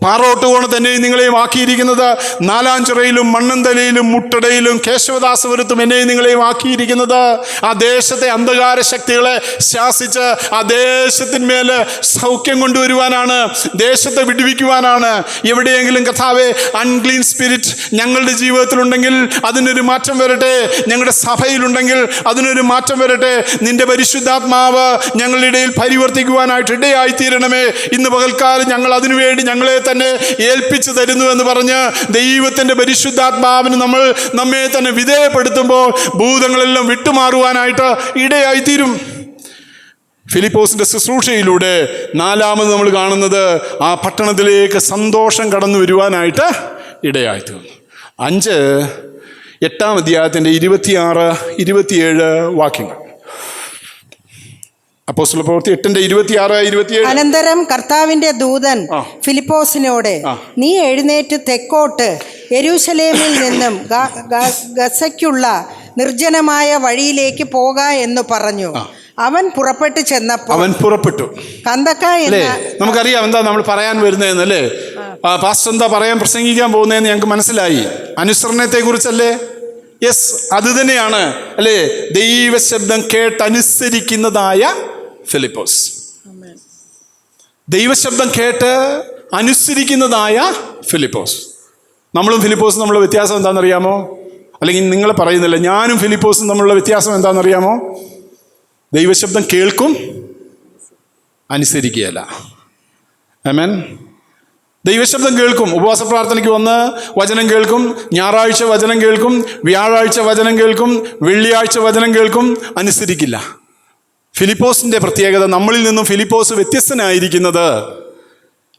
പാറോട്ടുകോണത്ത് എന്നെയും നിങ്ങളെയും ആക്കിയിരിക്കുന്നത്, നാലാഞ്ചിറയിലും മണ്ണന്തലയിലും മുട്ടടയിലും കേശവദാസപുരത്തും എന്നെയും നിങ്ങളെയും ആക്കിയിരിക്കുന്നത് ആ ദേശത്തെ അന്ധകാര ശക്തികളെ ശാസിച്ച് ആ ദേശത്തിന്മേൽ സൗഖ്യം കൊണ്ടുവരുവാനാണ്, ദേശത്തെ വിടുവിക്കുവാനാണ്. എവിടെയെങ്കിലും കർത്താവേ അൺക്ലീൻ സ്പിരിറ്റ് ഞങ്ങളുടെ ജീവിതത്തിലുണ്ടെങ്കിൽ അതിനൊരു മാറ്റം വരട്ടെ, ഞങ്ങളുടെ സഭയിലുണ്ടെങ്കിൽ അതിനൊരു മാറ്റം വരട്ടെ, നിന്റെ പരിശുദ്ധാത്മാവ് ഞങ്ങളുടെ ഇടയിൽ പരിവർത്തിക്കുവാനായിട്ട് ഇടയായിത്തീരും. ഇന്ന് പകൽക്കാലം ഞങ്ങൾ അതിനുവേണ്ടി ഞങ്ങളെ തന്നെ ഏൽപ്പിച്ചു തരുന്നു എന്ന് പറഞ്ഞ് ദൈവത്തിൻ്റെ പരിശുദ്ധാത്മാവിന് നമ്മൾ നമ്മെ തന്നെ വിധേയപ്പെടുത്തുമ്പോൾ ഭൂതങ്ങളെല്ലാം വിട്ടുമാറുവാനായിട്ട് ഇടയായിത്തീരും. ഫിലിപ്പോസിന്റെ ശുശ്രൂഷയിലൂടെ 4-ാമത് നമ്മൾ കാണുന്നത് ആ പട്ടണത്തിലേക്ക് സന്തോഷം കടന്നു വരുവാനായിട്ട് ഇടയായിത്തീർന്നു. 8-ാം അധ്യായത്തിൻ്റെ 26-27 വാക്യങ്ങൾ. അപ്പോസ്തല പ്രവൃത്തി 8:26-27. അനന്തരം കർത്താവിന്റെ ദൂതൻ ഫിലിപ്പോസിനോട്, നീ എഴുന്നേറ്റ് തെക്കോട്ട് യെരൂശലേമിൽ നിന്നും ഗസയ്ക്കുള്ള നിർജ്ജനമായ വഴിയിലേക്ക് പോക എന്ന് പറഞ്ഞു. അവൻ പുറപ്പെട്ടു ചെന്നപ്പോൾ കന്ദക്ക എന്ന, നമുക്കറിയാം എന്താ നമ്മൾ പറയാൻ വരുന്നതെന്നല്ലേ, പാസ്റ്റർ എന്താ പറയാൻ പ്രസംഗിക്കാൻ പോകുന്നതെന്ന് ഞങ്ങൾക്ക് മനസ്സിലായി. അനുസരണത്തെ കുറിച്ചല്ലേ? യെസ്, അത് തന്നെയാണ് അല്ലേ, ദൈവശബ്ദം കേട്ടനുസരിക്കുന്നതായ ഫിലിപ്പോസ്. ദൈവശബ്ദം കേട്ട് അനുസരിക്കുന്നതായ ഫിലിപ്പോസ്. നമ്മളും ഫിലിപ്പോസും തമ്മിലുള്ള വ്യത്യാസം എന്താണെന്നറിയാമോ? അല്ലെങ്കിൽ നിങ്ങൾ പറയുന്നില്ല, ഞാനും ഫിലിപ്പോസും തമ്മിലുള്ള വ്യത്യാസം എന്താണെന്നറിയാമോ? ദൈവശബ്ദം കേൾക്കും, അനുസരിക്കുകയല്ല. ആമേൻ. ദൈവശബ്ദം കേൾക്കും, ഉപവാസ പ്രാർത്ഥനയ്ക്ക് വന്ന് വചനം കേൾക്കും, ഞായറാഴ്ച വചനം കേൾക്കും, വ്യാഴാഴ്ച വചനം കേൾക്കും, വെള്ളിയാഴ്ച വചനം കേൾക്കും, അനുസരിക്കില്ല. ഫിലിപ്പോസിൻ്റെ പ്രത്യേകത, നമ്മളിൽ നിന്നും ഫിലിപ്പോസ് വ്യത്യസ്തനായിരിക്കുന്നത്,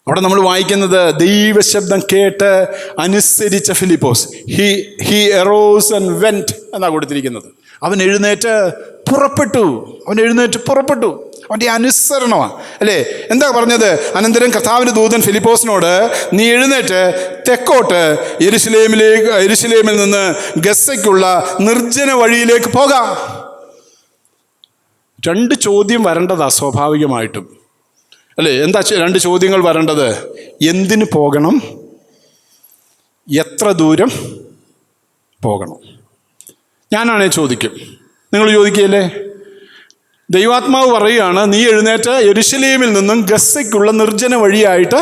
അവിടെ നമ്മൾ വായിക്കുന്നത് ദൈവശബ്ദം കേട്ട് അനുസരിച്ച Philipose. He arose and went എന്നാണ് കൊടുത്തിരിക്കുന്നത്. അവൻ എഴുന്നേറ്റ് പുറപ്പെട്ടു. അവൻ്റെ അനുസരണമാണ് അല്ലേ. എന്താ പറഞ്ഞത്? അനന്തരം കർത്താവിൻ്റെ ദൂതൻ ഫിലിപ്പോസിനോട്, നീ എഴുന്നേറ്റ് തെക്കോട്ട് യെരൂശലേമിൽ നിന്ന് ഗസയ്ക്കുള്ള നിർജ്ജന വഴിയിലേക്ക് പോകാം. 2 ചോദ്യം വരേണ്ടതാ സ്വാഭാവികമായിട്ടും അല്ലേ. എന്താ 2 ചോദ്യങ്ങൾ വരേണ്ടത്? എന്തിന് പോകണം, എത്ര ദൂരം പോകണം? ഞാനാണേ ചോദിക്കും, നിങ്ങൾ ചോദിക്കുകയല്ലേ? ദൈവാത്മാവ് പറയുകയാണ്, നീ എഴുന്നേറ്റ് യെരൂശലേമിൽ നിന്നും ഗസയ്ക്കുള്ള നിർജ്ജന വഴിയായിട്ട്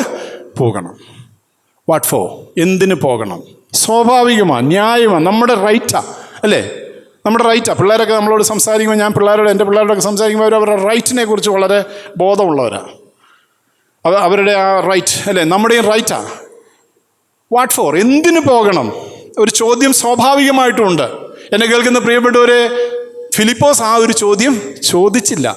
പോകണം. What for? എന്തിന് പോകണം? സ്വാഭാവികമാണ്, ന്യായമാണ്, നമ്മുടെ റൈറ്റാ അല്ലേ, നമ്മുടെ റൈറ്റാ. പിള്ളേരൊക്കെ നമ്മളോട് സംസാരിക്കുമ്പോൾ, ഞാൻ എൻ്റെ പിള്ളേരോടൊക്കെ സംസാരിക്കുമ്പോൾ അവരുടെ റൈറ്റിനെ കുറിച്ച് വളരെ ബോധമുള്ളവരാണ്. അവരുടെ ആ റൈറ്റ് അല്ലേ, നമ്മുടെയും റൈറ്റാ. What for? എന്തിന് പോകണം? ഒരു ചോദ്യം സ്വാഭാവികമായിട്ടുമുണ്ട്. എന്നെ കേൾക്കുന്ന പ്രിയപ്പെട്ടവരെ, ഫിലിപ്പോസ് ആ ഒരു ചോദ്യം ചോദിച്ചില്ല.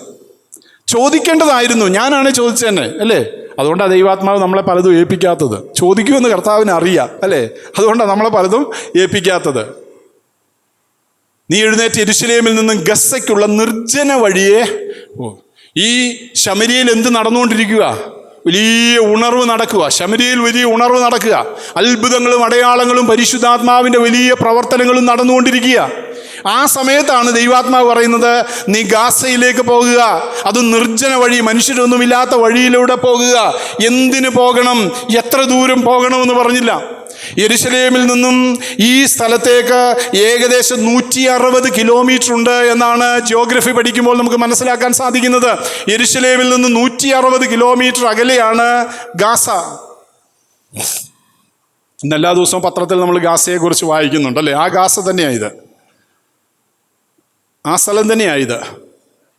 ചോദിക്കേണ്ടതായിരുന്നു, ഞാനാണ് ചോദിച്ചതന്നെ അല്ലേ. അതുകൊണ്ടാണ് ദൈവാത്മാവ് നമ്മളെ പലതും ഏൽപ്പിക്കാത്തത്. ചോദിക്കുമെന്ന് കർത്താവിന് അറിയാം അല്ലേ, അതുകൊണ്ടാണ് നമ്മളെ പലതും ഏൽപ്പിക്കാത്തത്. നീ എഴുന്നേറ്റ് യെരൂശലേമിൽ നിന്നും ഗസയ്ക്കുള്ള നിർജ്ജന വഴിയെ. ഈ ശമരിയയിൽ എന്ത് നടന്നുകൊണ്ടിരിക്കുക? വലിയ ഉണർവ് നടക്കുക. ശമരിയയിൽ വലിയ ഉണർവ് നടക്കുക. അത്ഭുതങ്ങളും അടയാളങ്ങളും പരിശുദ്ധാത്മാവിൻ്റെ വലിയ പ്രവർത്തനങ്ങളും നടന്നുകൊണ്ടിരിക്കുക. ആ സമയത്താണ് ദൈവാത്മാവ് പറയുന്നത്, നീ ഗാസയിലേക്ക് പോകുക, അത് നിർജ്ജന വഴി, മനുഷ്യരൊന്നുമില്ലാത്ത വഴിയിലൂടെ പോകുക. എന്തിന് പോകണം, എത്ര ദൂരം പോകണമെന്ന് പറഞ്ഞില്ല. യെരൂശലേമിൽ നിന്നും ഈ സ്ഥലത്തേക്ക് ഏകദേശം 160 കിലോമീറ്റർ ഉണ്ട് എന്നാണ് ജിയോഗ്രഫി പഠിക്കുമ്പോൾ നമുക്ക് മനസ്സിലാക്കാൻ സാധിക്കുന്നത്. യെരൂശലേമിൽ നിന്ന് 160 കിലോമീറ്റർ അകലെയാണ് ഗാസ. ഇന്ന് എല്ലാ ദിവസവും പത്രത്തിൽ നമ്മൾ ഗാസയെക്കുറിച്ച് വായിക്കുന്നുണ്ടല്ലേ. ആ ഗാസ തന്നെയായത്, ആ സ്ഥലം തന്നെയായത്.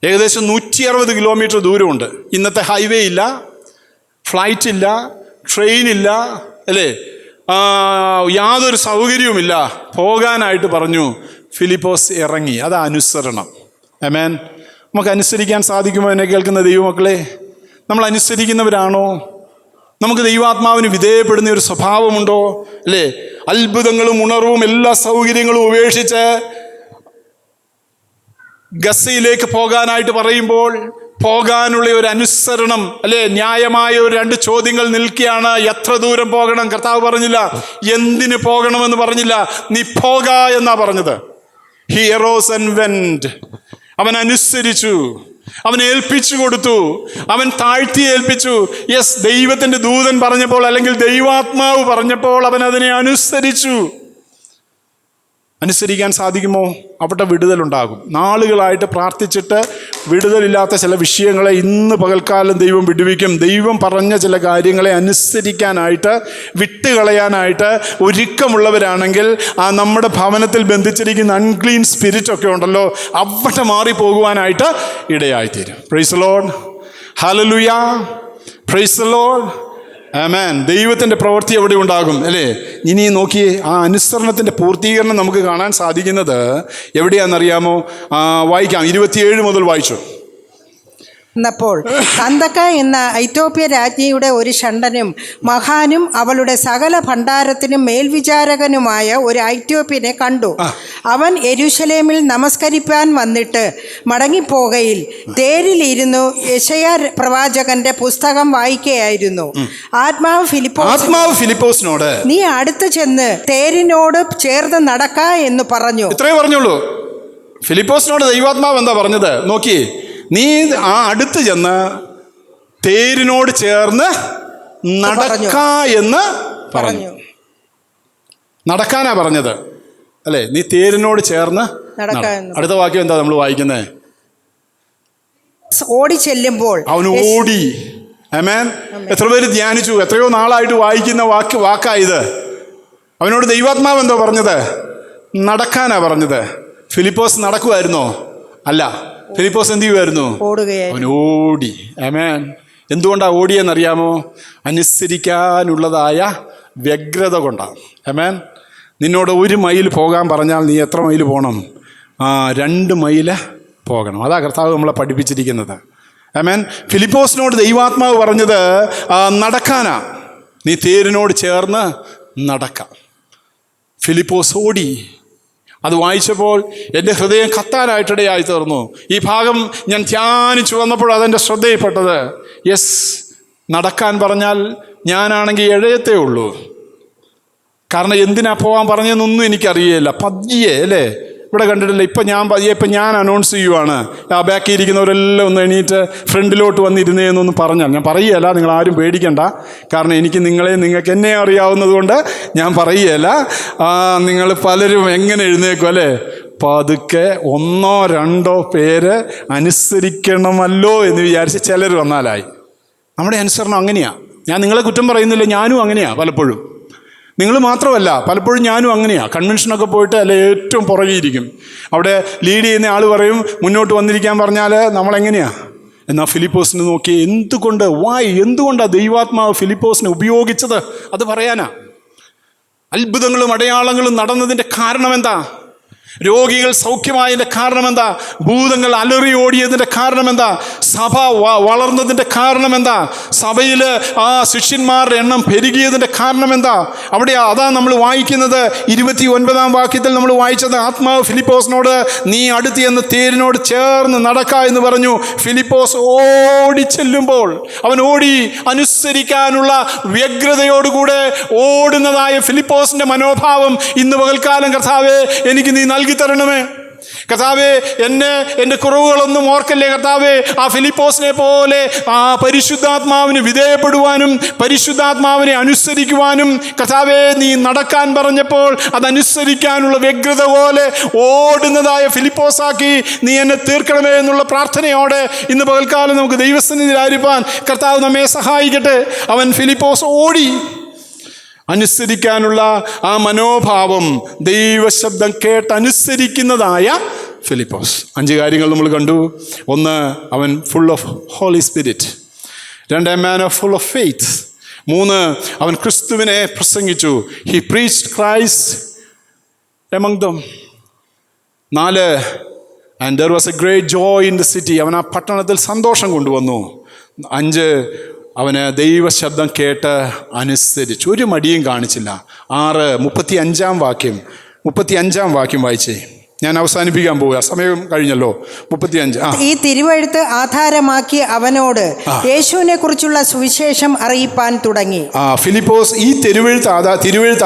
ഏകദേശം 160 കിലോമീറ്റർ ദൂരമുണ്ട്. ഇന്നത്തെ ഹൈവേ ഇല്ല, ഫ്ലൈറ്റില്ല, ട്രെയിനില്ല, അല്ലേ, യാതൊരു സൗകര്യവുമില്ല. പോകാനായിട്ട് പറഞ്ഞു. ഫിലിപ്പോസ് ഇറങ്ങി. അതാ അനുസരണം. ആമേൻ. നമുക്ക് അനുസരിക്കാൻ സാധിക്കുമോ? എന്നെ കേൾക്കുന്ന ദൈവമക്കളെ, നമ്മൾ അനുസരിക്കുന്നവരാണോ? നമുക്ക് ദൈവാത്മാവിന് വിധേയപ്പെടുന്ന ഒരു സ്വഭാവമുണ്ടോ? അല്ലേ, അത്ഭുതങ്ങളും ഉണർവും എല്ലാ സൗകര്യങ്ങളും ഉപേക്ഷിച്ച് ഗസയിലേക്ക് പോകാനായിട്ട് പറയുമ്പോൾ പോകാനുള്ള ഒരു അനുസരണം, അല്ലേ, ന്യായമായ ഒരു 2 ചോദ്യങ്ങൾ നിൽക്കുകയാണ്. എത്ര ദൂരം പോകണം? കർത്താവ് പറഞ്ഞില്ല. എന്തിന് പോകണമെന്ന് പറഞ്ഞില്ല. നീ പോക എന്നാ പറഞ്ഞത്. He Eros and went. അവൻ അനുസരിച്ചു, അവൻ ഏൽപ്പിച്ചു കൊടുത്തു, അവൻ താഴ്ത്തി ഏൽപ്പിച്ചു. യെസ്, ദൈവത്തിൻ്റെ ദൂതൻ പറഞ്ഞപ്പോൾ, അല്ലെങ്കിൽ ദൈവാത്മാവ് പറഞ്ഞപ്പോൾ അവൻ അതിനെ അനുസരിച്ചു. അനുസരിക്കാൻ സാധിക്കുമോ? അവിടെ വിടുതലുണ്ടാകും. നാളുകളായിട്ട് പ്രാർത്ഥിച്ചിട്ട് വിടുതലില്ലാത്ത ചില വിഷയങ്ങളെ ഇന്ന് പകൽക്കാലം ദൈവം വിടുവിക്കും. ദൈവം പറഞ്ഞ ചില കാര്യങ്ങളെ അനുസരിക്കാനായിട്ട്, വിട്ടുകളയാനായിട്ട് ഒരുക്കമുള്ളവരാണെങ്കിൽ ആ നമ്മുടെ ഭവനത്തിൽ ബന്ധിച്ചിരിക്കുന്ന അൺക്ലീൻ സ്പിരിറ്റ് ഒക്കെ ഉണ്ടല്ലോ, അവിടെ മാറിപ്പോകുവാനായിട്ട് ഇടയായിത്തീരും. Praise the lord. Hallelujah. Praise the lord. Amen. ദൈവത്തിൻ്റെ പ്രവൃത്തി എവിടെ ഉണ്ടാകും, അല്ലേ? ഇനി നോക്കിയേ, ആ അനുസരണത്തിൻ്റെ പൂർത്തീകരണം നമുക്ക് കാണാൻ സാധിക്കുന്നത് എവിടെയാണെന്നറിയാമോ? വായിക്കാം. 27 മുതൽ വായിച്ചു. എന്നപ്പോൾ കന്ദക്ക എന്ന ഐത്തോപ്യ രാജ്ഞിയുടെ ഒരു ഷണ്ഡനും മഹാനും അവളുടെ സകല ഭണ്ഡാരത്തിനും മേൽവിചാരകനുമായ ഒരു ഐത്തോപ്യനെ കണ്ടു. അവൻ യെരൂശലേമിൽ നമസ്കരിപ്പാൻ വന്നിട്ട് മടങ്ങിപ്പോകയിൽ തേരിലിരുന്നു യെശയ്യാ പ്രവാചകന്റെ പുസ്തകം വായിക്കുകയായിരുന്നു. ആത്മാവ് ഫിലിപ്പോസിനോട് നീ അടുത്ത് ചെന്ന് തേരിനോട് ചേർന്ന് നടക്ക എന്ന് പറഞ്ഞു. ഇത്രേ പറഞ്ഞുള്ളൂ. ഫിലിപ്പോസിനോട് ദൈവാത്മാവ് എന്താ പറഞ്ഞത്? നോക്കി, നീ ആ അടുത്ത് ചെന്ന് തേരിനോട് ചേർന്ന് നടക്ക എന്ന് പറഞ്ഞു. നടക്കാനാ പറഞ്ഞത്, അല്ലേ? നീ തേരിനോട് ചേർന്ന് അടുത്ത വാക്യം എന്താ നമ്മൾ വായിക്കുന്നത്? ഓടി ചെല്ലുമ്പോൾ അവൻ ഓടി. ആമേൻ. എത്ര പേര് ധ്യാനിച്ചു? എത്രയോ നാളായിട്ട് വായിക്കുന്ന വാക്കായത്. അവനോട് ദൈവാത്മാവ് എന്തോ പറഞ്ഞത്? നടക്കാനാ പറഞ്ഞത്. ഫിലിപ്പോസ് നടക്കുമായിരുന്നോ? അല്ല. ഫിലിപ്പോസ് എന്ത് ചെയ്യുമായിരുന്നു? അവൻ ഓടി. ആമേൻ. എന്തുകൊണ്ടാണ് ഓടിയെന്നറിയാമോ? അനുസരിക്കാനുള്ളതായ വ്യഗ്രത കൊണ്ടാണ്. ആമേൻ. നിന്നോട് 1 മൈൽ പോകാൻ പറഞ്ഞാൽ നീ എത്ര മൈൽ പോകണം? 2 മൈൽ പോകണം. അതാ കർത്താവ് നമ്മളെ പഠിപ്പിച്ചിരിക്കുന്നത്. ആമേൻ. ഫിലിപ്പോസിനോട് ദൈവാത്മാവ് പറഞ്ഞത് നടക്കാനാ. നീ തേരിനോട് ചേർന്ന് നടക്കാം. ഫിലിപ്പോസ് ഓടി. അത് വായിച്ചപ്പോൾ എൻ്റെ ഹൃദയം കത്താനായിട്ടിടയായി തീർന്നു. ഈ ഭാഗം ഞാൻ ധ്യാനിച്ചു വന്നപ്പോൾ അതെൻ്റെ ശ്രദ്ധയിൽപ്പെട്ടത്. യെസ്, നടക്കാൻ പറഞ്ഞാൽ ഞാനാണെങ്കിൽ എഴയത്തേ ഉള്ളൂ. കാരണം എന്തിനാ പോകാൻ പറഞ്ഞതെന്നൊന്നും എനിക്കറിയില്ല. പതിയെ, അല്ലേ? ഇവിടെ കണ്ടിട്ടില്ല. ഇപ്പം ഞാൻ അനൗൺസ് ചെയ്യുവാണ്, ബാക്കി ഇരിക്കുന്നവരെല്ലാം ഒന്ന് എണീറ്റ് ഫ്രണ്ടിലോട്ട് വന്നിരുന്നേന്നൊന്ന് പറഞ്ഞാൽ, ഞാൻ പറയുകയല്ല, നിങ്ങൾ ആരും പേടിക്കണ്ട. കാരണം നിങ്ങൾക്ക് എന്നെ അറിയാവുന്നതുകൊണ്ട് ഞാൻ പറയുകയല്ല. നിങ്ങൾ പലരും എങ്ങനെ എഴുന്നേക്കും, അല്ലേ? പതുക്കെ 1-2 പേര് അനുസരിക്കണമല്ലോ എന്ന് വിചാരിച്ച് ചിലർ വന്നാലായി. നമ്മുടെ അനുസരണം അങ്ങനെയാണ്. ഞാൻ നിങ്ങളെ കുറ്റം പറയുന്നില്ല, ഞാനും അങ്ങനെയാണ് പലപ്പോഴും. നിങ്ങൾ മാത്രമല്ല, പലപ്പോഴും ഞാനും അങ്ങനെയാണ്. കൺവെൻഷനൊക്കെ പോയിട്ട് അല്ലെ ഏറ്റവും പുറകെയിരിക്കും. അവിടെ ലീഡ് ചെയ്യുന്ന ആൾ പറയും മുന്നോട്ട് വന്നിരിക്കാൻ പറഞ്ഞാൽ നമ്മളെങ്ങനെയാണ്? എന്നാൽ ഫിലിപ്പോസിനെ നോക്കി, എന്തുകൊണ്ടാണ് ദൈവാത്മാവ് ഫിലിപ്പോസിനെ ഉപയോഗിച്ചത്? അത് പറയാനാ. അത്ഭുതങ്ങളും അടയാളങ്ങളും നടന്നതിൻ്റെ കാരണം എന്താ? രോഗികൾ സൗഖ്യമായതിൻ്റെ കാരണം എന്താ? ഭൂതങ്ങൾ അലറി ഓടിയതിൻ്റെ കാരണം എന്താ? സഭ വളർന്നതിൻ്റെ കാരണം എന്താ? സഭയിൽ ശിഷ്യന്മാരുടെ എണ്ണം പെരുകിയതിൻ്റെ കാരണം എന്താ? അതാ നമ്മൾ വായിക്കുന്നത്. 29-ാം വാക്യത്തിൽ നമ്മൾ വായിച്ചത്, ആത്മാവ് ഫിലിപ്പോസിനോട് നീ അടുത്ത് എന്ന് തേരിനോട് ചേർന്ന് നടക്ക എന്ന് പറഞ്ഞു. ഫിലിപ്പോസ് ഓടി ചെല്ലുമ്പോൾ, അവൻ ഓടി അനുസരിക്കാനുള്ള വ്യഗ്രതയോടുകൂടെ ഓടുന്നതായ ഫിലിപ്പോസിന്റെ മനോഭാവം ഇന്ന് പകൽക്കാലം കർത്താവേ എനിക്ക് നീ നൽകി തരണമേ. കർത്താവേ, എൻ്റെ കുറവുകളൊന്നും ഓർക്കല്ലേ കർത്താവേ. ആ ഫിലിപ്പോസിനെ പോലെ പരിശുദ്ധാത്മാവിന് വിധേയപ്പെടുവാനും പരിശുദ്ധാത്മാവിനെ അനുസരിക്കുവാനും കർത്താവേ നീ നടക്കാൻ പറഞ്ഞപ്പോൾ അതനുസരിക്കാനുള്ള വ്യഗ്രത പോലെ ഓടുന്നതായ ഫിലിപ്പോസാക്കി നീ എന്നെ തീർക്കണമേ എന്നുള്ള പ്രാർത്ഥനയോടെ ഇന്ന് പകൽക്കാലം നമുക്ക് ദൈവസന്നിധിയിലായിരിക്കാൻ കർത്താവ് നമ്മെ സഹായിക്കട്ടെ. അവൻ ഫിലിപ്പോസ് ഓടി. അനുസരിക്കാനുള്ള ആ മനോഭാവം, ദൈവശബ്ദം കേട്ടനുസരിക്കുന്നതായ ഫിലിപ്പോസ്. 5 കാര്യങ്ങൾ നമ്മൾ കണ്ടു. 1, അവൻ full of holy spirit. 2 a man of full of faith. 3 അവൻ ക്രിസ്തുവിനെ പ്രസംഗിച്ചു. He preached Christ among them. 4 and there was a great joy in the city. അവൻ ആ പട്ടണത്തിൽ സന്തോഷം കൊണ്ടുവന്നു. 5 അവന് ദൈവശബ്ദം കേട്ട് അനുസരിച്ചു, ഒരു മടിയും കാണിച്ചില്ല. 6 35 വാക്യം വായിച്ചേ. ഞാൻ അവസാനിപ്പിക്കാൻ പോവുക, സമയം കഴിഞ്ഞല്ലോ. 35. ഈ തിരുവെഴുത്ത് ആധാരമാക്കി അവനോട് യേശുവിനെ കുറിച്ചുള്ള സുവിശേഷം അറിയിപ്പാൻ തുടങ്ങി. ഫിലിപ്പോസ് ഈ തിരുവെഴുത്ത്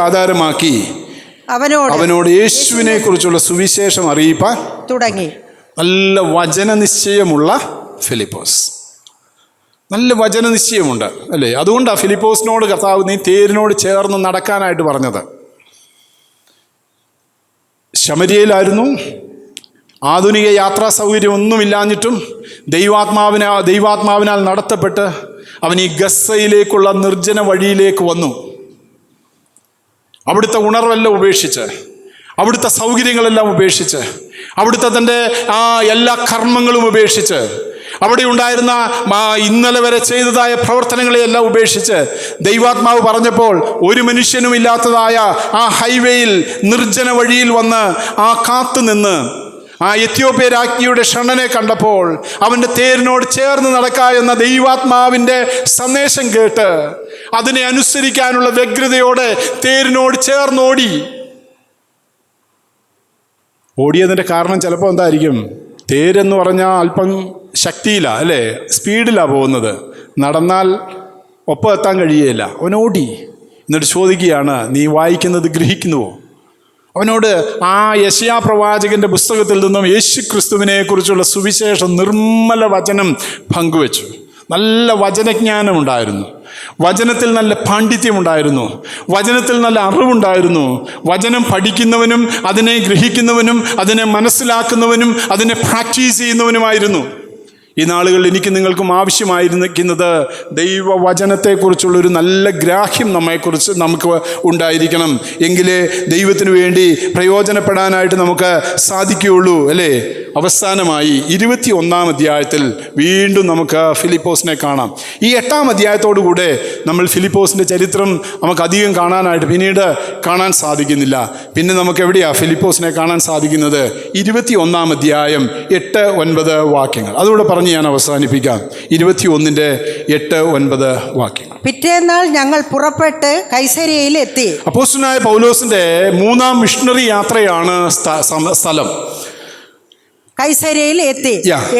ആധാരമാക്കി അവനോട് യേശുവിനെ കുറിച്ചുള്ള സുവിശേഷം അറിയിപ്പാൻ തുടങ്ങി. നല്ല വചന നിശ്ചയമുള്ള ഫിലിപ്പോസ്, നല്ല വചന നിശ്ചയമുണ്ട് അല്ലേ? അതുകൊണ്ടാണ് ഫിലിപ്പോസിനോട് കർത്താവ് നീ തേരിനോട് ചേർന്ന് നടക്കാനായിട്ട് പറഞ്ഞത്. ശമരിയയിലായിരുന്നു, ആധുനിക യാത്രാ സൗകര്യം ഒന്നുമില്ലാഞ്ഞിട്ടും ദൈവാത്മാവിനാൽ നടത്തപ്പെട്ട് അവൻ ഈ ഗസ്സയിലേക്കുള്ള നിർജ്ജന വഴിയിലേക്ക് വന്നു. അവിടുത്തെ ഉണർവെല്ലാം ഉപേക്ഷിച്ച്, അവിടുത്തെ സൗകര്യങ്ങളെല്ലാം ഉപേക്ഷിച്ച്, അവിടുത്തെ തൻ്റെ എല്ലാ കർമ്മങ്ങളും ഉപേക്ഷിച്ച്, അവിടെ ഉണ്ടായിരുന്ന ഇന്നലെ വരെ ചെയ്തതായ പ്രവർത്തനങ്ങളെയെല്ലാം ഉപേക്ഷിച്ച് ദൈവാത്മാവ് പറഞ്ഞപ്പോൾ ഒരു മനുഷ്യനും ഇല്ലാത്തതായ ആ ഹൈവേയിൽ നിർജ്ജന വഴിയിൽ വന്ന് കാത്തുനിന്ന് എത്യോപ്യ രാജ്ഞിയുടെ ഷണ്ണനെ കണ്ടപ്പോൾ അവൻ്റെ തേരിനോട് ചേർന്ന് നടക്കുക എന്ന ദൈവാത്മാവിൻ്റെ സന്ദേശം കേട്ട് അതിനെ അനുസരിക്കാനുള്ള വ്യഗ്രതയോടെ തേരിനോട് ചേർന്നോടി. ഓടിയതിൻ്റെ കാരണം ചിലപ്പോൾ എന്തായിരിക്കും? തേരെന്ന് പറഞ്ഞാൽ അല്പം ശക്തിയിലാണ് അല്ലേ, സ്പീഡിലാണ് പോകുന്നത്. നടന്നാൽ ഒപ്പം എത്താൻ കഴിയുകയില്ല. അവനോടി. എന്നിട്ട് ചോദിക്കുകയാണ്, നീ വായിക്കുന്നത് ഗ്രഹിക്കുന്നുവോ? അവനോട് യെശയ്യാ പ്രവാചകൻ്റെ പുസ്തകത്തിൽ നിന്നും യേശു ക്രിസ്തുവിനെ കുറിച്ചുള്ള സുവിശേഷം നിർമ്മല വചനം പങ്കുവച്ചു. നല്ല വചനജ്ഞാനമുണ്ടായിരുന്നു, വചനത്തിൽ നല്ല പാണ്ഡിത്യമുണ്ടായിരുന്നു, വചനത്തിൽ നല്ല അറിവുണ്ടായിരുന്നു. വചനം പഠിക്കുന്നവനും അതിനെ ഗ്രഹിക്കുന്നവനും അതിനെ മനസ്സിലാക്കുന്നവനും അതിനെ പ്രാക്ടീസ് ചെയ്യുന്നവനുമായിരുന്നു. ഈ നാളുകളിൽ എനിക്ക് നിങ്ങൾക്കും ആവശ്യമായിരിക്കുന്നത് ദൈവവചനത്തെക്കുറിച്ചുള്ളൊരു നല്ല ഗ്രാഹ്യം നമുക്ക് ഉണ്ടായിരിക്കണം. എങ്കിലേ ദൈവത്തിന് വേണ്ടി പ്രയോജനപ്പെടാനായിട്ട് നമുക്ക് സാധിക്കുകയുള്ളൂ അല്ലേ? അവസാനമായി 21 അധ്യായത്തിൽ വീണ്ടും നമുക്ക് ഫിലിപ്പോസിനെ കാണാം. ഈ 8 അധ്യായത്തോടുകൂടെ നമ്മൾ ഫിലിപ്പോസിൻ്റെ ചരിത്രം നമുക്ക് അധികം കാണാനായിട്ട് പിന്നീട് കാണാൻ സാധിക്കുന്നില്ല. പിന്നെ നമുക്ക് എവിടെയാണ് ഫിലിപ്പോസിനെ കാണാൻ സാധിക്കുന്നത്? 21 അധ്യായം 8-9 വാക്യങ്ങൾ. അതുകൂടെ പറഞ്ഞ് ഞാൻ അവസാനിപ്പിക്കാം. 21-ന്റെ 8-9 വാക്യങ്ങൾ. പിറ്റേന്നാൾ ഞങ്ങൾ പുറപ്പെട്ട് കൈസരിയയിൽ എത്തി. അപ്പോസ്തലനായ പൗലോസിന്റെ 3-ാം മിഷണറി യാത്രയാണ് സ്ഥലം. കൈസരിയയിൽ എത്തി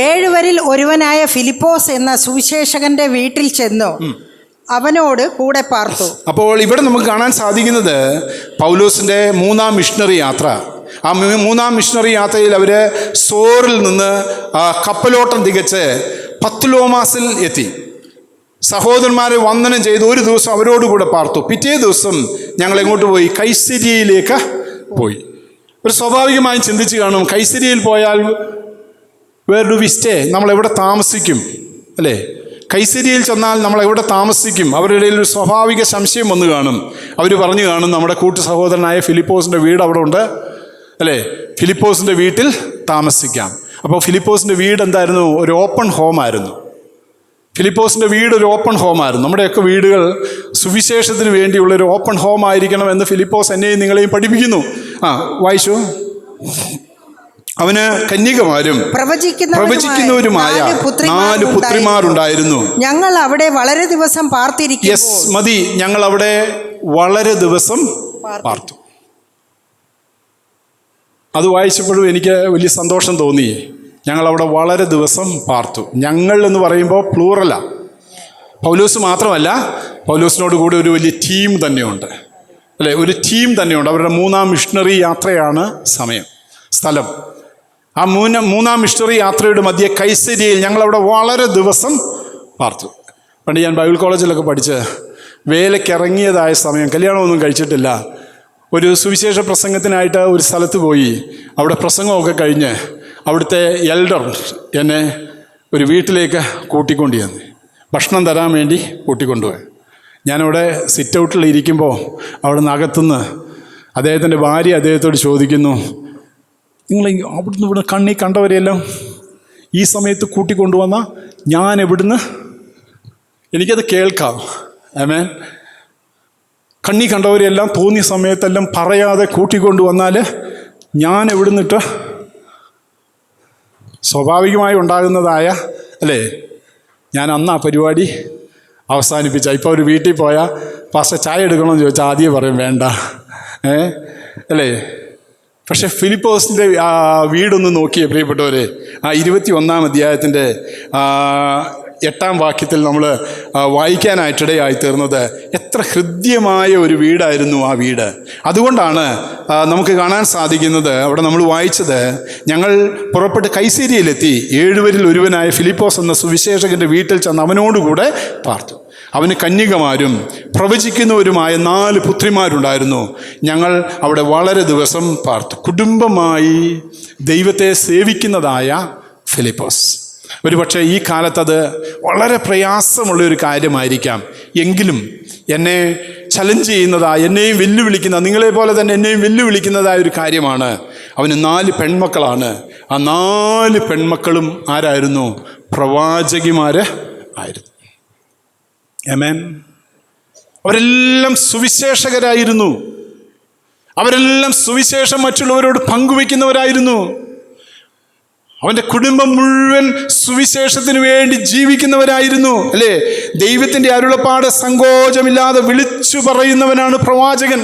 7 ഒരുവനായ ഫിലിപ്പോസ് എന്ന സുവിശേഷകന്റെ വീട്ടിൽ ചെന്നു അവനോട് കൂടെ പാർത്തു. അപ്പോൾ ഇവിടെ നമുക്ക് കാണാൻ സാധിക്കുന്നത് പൗലോസിന്റെ 3-ാം മിഷണറി യാത്ര. ആ 3-ാം മിഷണറി യാത്രയിൽ അവർ സോറിൽ നിന്ന് കപ്പലോട്ടം തികച്ച് പത്ലോമാസിൽ എത്തി. സഹോദരന്മാരെ വന്ദനം ചെയ്ത് ഒരു ദിവസം അവരോടുകൂടെ പാർത്തു. പിറ്റേ ദിവസം ഞങ്ങൾ എങ്ങോട്ട് പോയി? കൈസരിയയിലേക്ക് പോയി. ഒരു സ്വാഭാവികമായും ചിന്തിച്ച് കാണും, കൈസരിയയിൽ പോയാൽ വേർ ഡു വി സ്റ്റേ? നമ്മളെവിടെ താമസിക്കും അല്ലേ? കൈസരിയയിൽ ചെന്നാൽ നമ്മളെവിടെ താമസിക്കും? അവരുടെ ഇടയിൽ ഒരു സ്വാഭാവിക സംശയം വന്നു കാണും. അവർ പറഞ്ഞു കാണും, നമ്മുടെ കൂട്ടു സഹോദരനായ ഫിലിപ്പോസിൻ്റെ വീട് അവിടെ ഉണ്ട് അല്ലേ, ഫിലിപ്പോസിൻ്റെ വീട്ടിൽ താമസിക്കാം. അപ്പോൾ ഫിലിപ്പോസിൻ്റെ വീട് എന്തായിരുന്നു? ഒരു ഓപ്പൺ ഹോമായിരുന്നു. ഫിലിപ്പോസിൻ്റെ വീട് ഒരു ഓപ്പൺ ഹോമായിരുന്നു. നമ്മുടെയൊക്കെ വീടുകൾ സുവിശേഷത്തിന് വേണ്ടിയുള്ളൊരു ഓപ്പൺ ഹോം ആയിരിക്കണം എന്ന് ഫിലിപ്പോസ് എന്നെയും നിങ്ങളെയും പഠിപ്പിക്കുന്നു. വായിച്ചു. അവന് കന്യകമാരും പ്രവചിക്കുന്നവരുമായ 4 പുത്രിമാരുണ്ടായിരുന്നു. ഞങ്ങൾ അവിടെ വളരെ ദിവസം പാർത്തിരിക്കും. യെസ്, മതി, ഞങ്ങൾ അവിടെ വളരെ ദിവസം പാർത്തു. അത് വായിച്ചപ്പോഴും എനിക്ക് വലിയ സന്തോഷം തോന്നി. ഞങ്ങളവിടെ വളരെ ദിവസം പാർത്തു. ഞങ്ങൾ എന്ന് പറയുമ്പോൾ പ്ലൂറലാണ്. പൗലോസ് മാത്രമല്ല, പൗലോസിനോട് കൂടെ ഒരു വലിയ ടീം തന്നെയുണ്ട് അല്ലേ? ഒരു ടീം തന്നെയുണ്ട്. അവരുടെ 3-ാം മിഷണറി യാത്രയാണ് സ്ഥലം. ആ 3-ാം മിഷണറി യാത്രയുടെ മധ്യേ കൈസരിയയിൽ ഞങ്ങളവിടെ വളരെ ദിവസം പാർത്തു. പണ്ട് ഞാൻ ബൈബിൾ കോളേജിലൊക്കെ പഠിച്ച് വേലയ്ക്കിറങ്ങിയതായ സമയം, കല്യാണമൊന്നും കഴിച്ചിട്ടില്ല, ഒരു സുവിശേഷ പ്രസംഗത്തിനായിട്ട് ഒരു സ്ഥലത്ത് പോയി. അവിടെ പ്രസംഗമൊക്കെ കഴിഞ്ഞ് അവിടുത്തെ എൽഡർ എന്നെ ഒരു വീട്ടിലേക്ക് കൂട്ടിക്കൊണ്ട് ചെന്നു. ഭക്ഷണം തരാൻ വേണ്ടി കൂട്ടിക്കൊണ്ടുപോയി. ഞാനവിടെ സിറ്റ് ഔട്ടിൽ ഇരിക്കുമ്പോൾ അവിടെ നിന്ന് അകത്തുനിന്ന് അദ്ദേഹത്തിൻ്റെ ഭാര്യ അദ്ദേഹത്തോട് ചോദിക്കുന്നു, നിങ്ങൾ അവിടുന്ന് ഇവിടെ കണ്ണി കണ്ടവരെയെല്ലാം ഈ സമയത്ത് കൂട്ടിക്കൊണ്ടുവന്നാൽ ഞാൻ എവിടുന്ന് എനിക്കത് കേൾക്കാം. ആമേൻ. കണ്ണി കണ്ടവരെല്ലാം തോന്നിയ സമയത്തെല്ലാം പറയാതെ കൂട്ടിക്കൊണ്ടുവന്നാൽ ഞാൻ എവിടുന്നിട്ട് സ്വാഭാവികമായി ഉണ്ടാകുന്നതായ അല്ലേ, ഞാൻ അന്ന് ആ പരിപാടി അവസാനിപ്പിച്ച. ഇപ്പോൾ ഒരു വീട്ടിൽ പോയാൽ പാസ്റ്റർ ചായ എടുക്കണമെന്ന് ചോദിച്ചാൽ ആദ്യം പറയും വേണ്ട, അല്ലേ. പക്ഷെ ഫിലിപ്പോസിൻ്റെ ആ വീടൊന്ന് നോക്കിയേ പ്രിയപ്പെട്ടവരെ, ആ 21-ാം അധ്യായത്തിൻ്റെ 8-ാം വാക്യത്തിൽ നമ്മൾ വായിക്കാനായിട്ടിടയായി തീർന്നത് എത്ര ഹൃദ്യമായ ഒരു വീടായിരുന്നു ആ വീട്. അതുകൊണ്ടാണ് നമുക്ക് കാണാൻ സാധിക്കുന്നത്, അവിടെ നമ്മൾ വായിച്ചത്, ഞങ്ങൾ പുറപ്പെട്ട് കൈസരിയിലെത്തി 7 പേരിൽ ഒരുവനായ ഫിലിപ്പോസ് എന്ന സുവിശേഷകൻ്റെ വീട്ടിൽ ചെന്ന് അവനോടുകൂടെ പാർത്തു. അവന് കന്യകമാരും പ്രവചിക്കുന്നവരുമായ 4 പുത്രിമാരുണ്ടായിരുന്നു. ഞങ്ങൾ അവിടെ വളരെ ദിവസം പാർത്തു. കുടുംബമായി ദൈവത്തെ സേവിക്കുന്നതായ ഫിലിപ്പോസ്. ഒരുപക്ഷെ ഈ കാലത്തത് വളരെ പ്രയാസമുള്ളൊരു കാര്യമായിരിക്കാം. എങ്കിലും എന്നെ ചലഞ്ച് ചെയ്യുന്നതായ, എന്നെയും വെല്ലുവിളിക്കുന്ന, നിങ്ങളെപ്പോലെ തന്നെ എന്നെയും വെല്ലുവിളിക്കുന്നതായ ഒരു കാര്യമാണ്. അവന് 4 പെൺമക്കളാണ്. ആ 4 പെൺമക്കളും ആരായിരുന്നു? പ്രവാചകിമാർ ആയിരുന്നു. ആമേൻ. അവരെല്ലാം സുവിശേഷകരായിരുന്നു. അവരെല്ലാം സുവിശേഷം മറ്റുള്ളവരോട് പങ്കുവയ്ക്കുന്നവരായിരുന്നു. അവൻ്റെ കുടുംബം മുഴുവൻ സുവിശേഷത്തിന് വേണ്ടി ജീവിക്കുന്നവരായിരുന്നു, അല്ലേ. ദൈവത്തിൻ്റെ അരുളപ്പാട് സങ്കോചമില്ലാതെ വിളിച്ചു പറയുന്നവനാണ് പ്രവാചകൻ.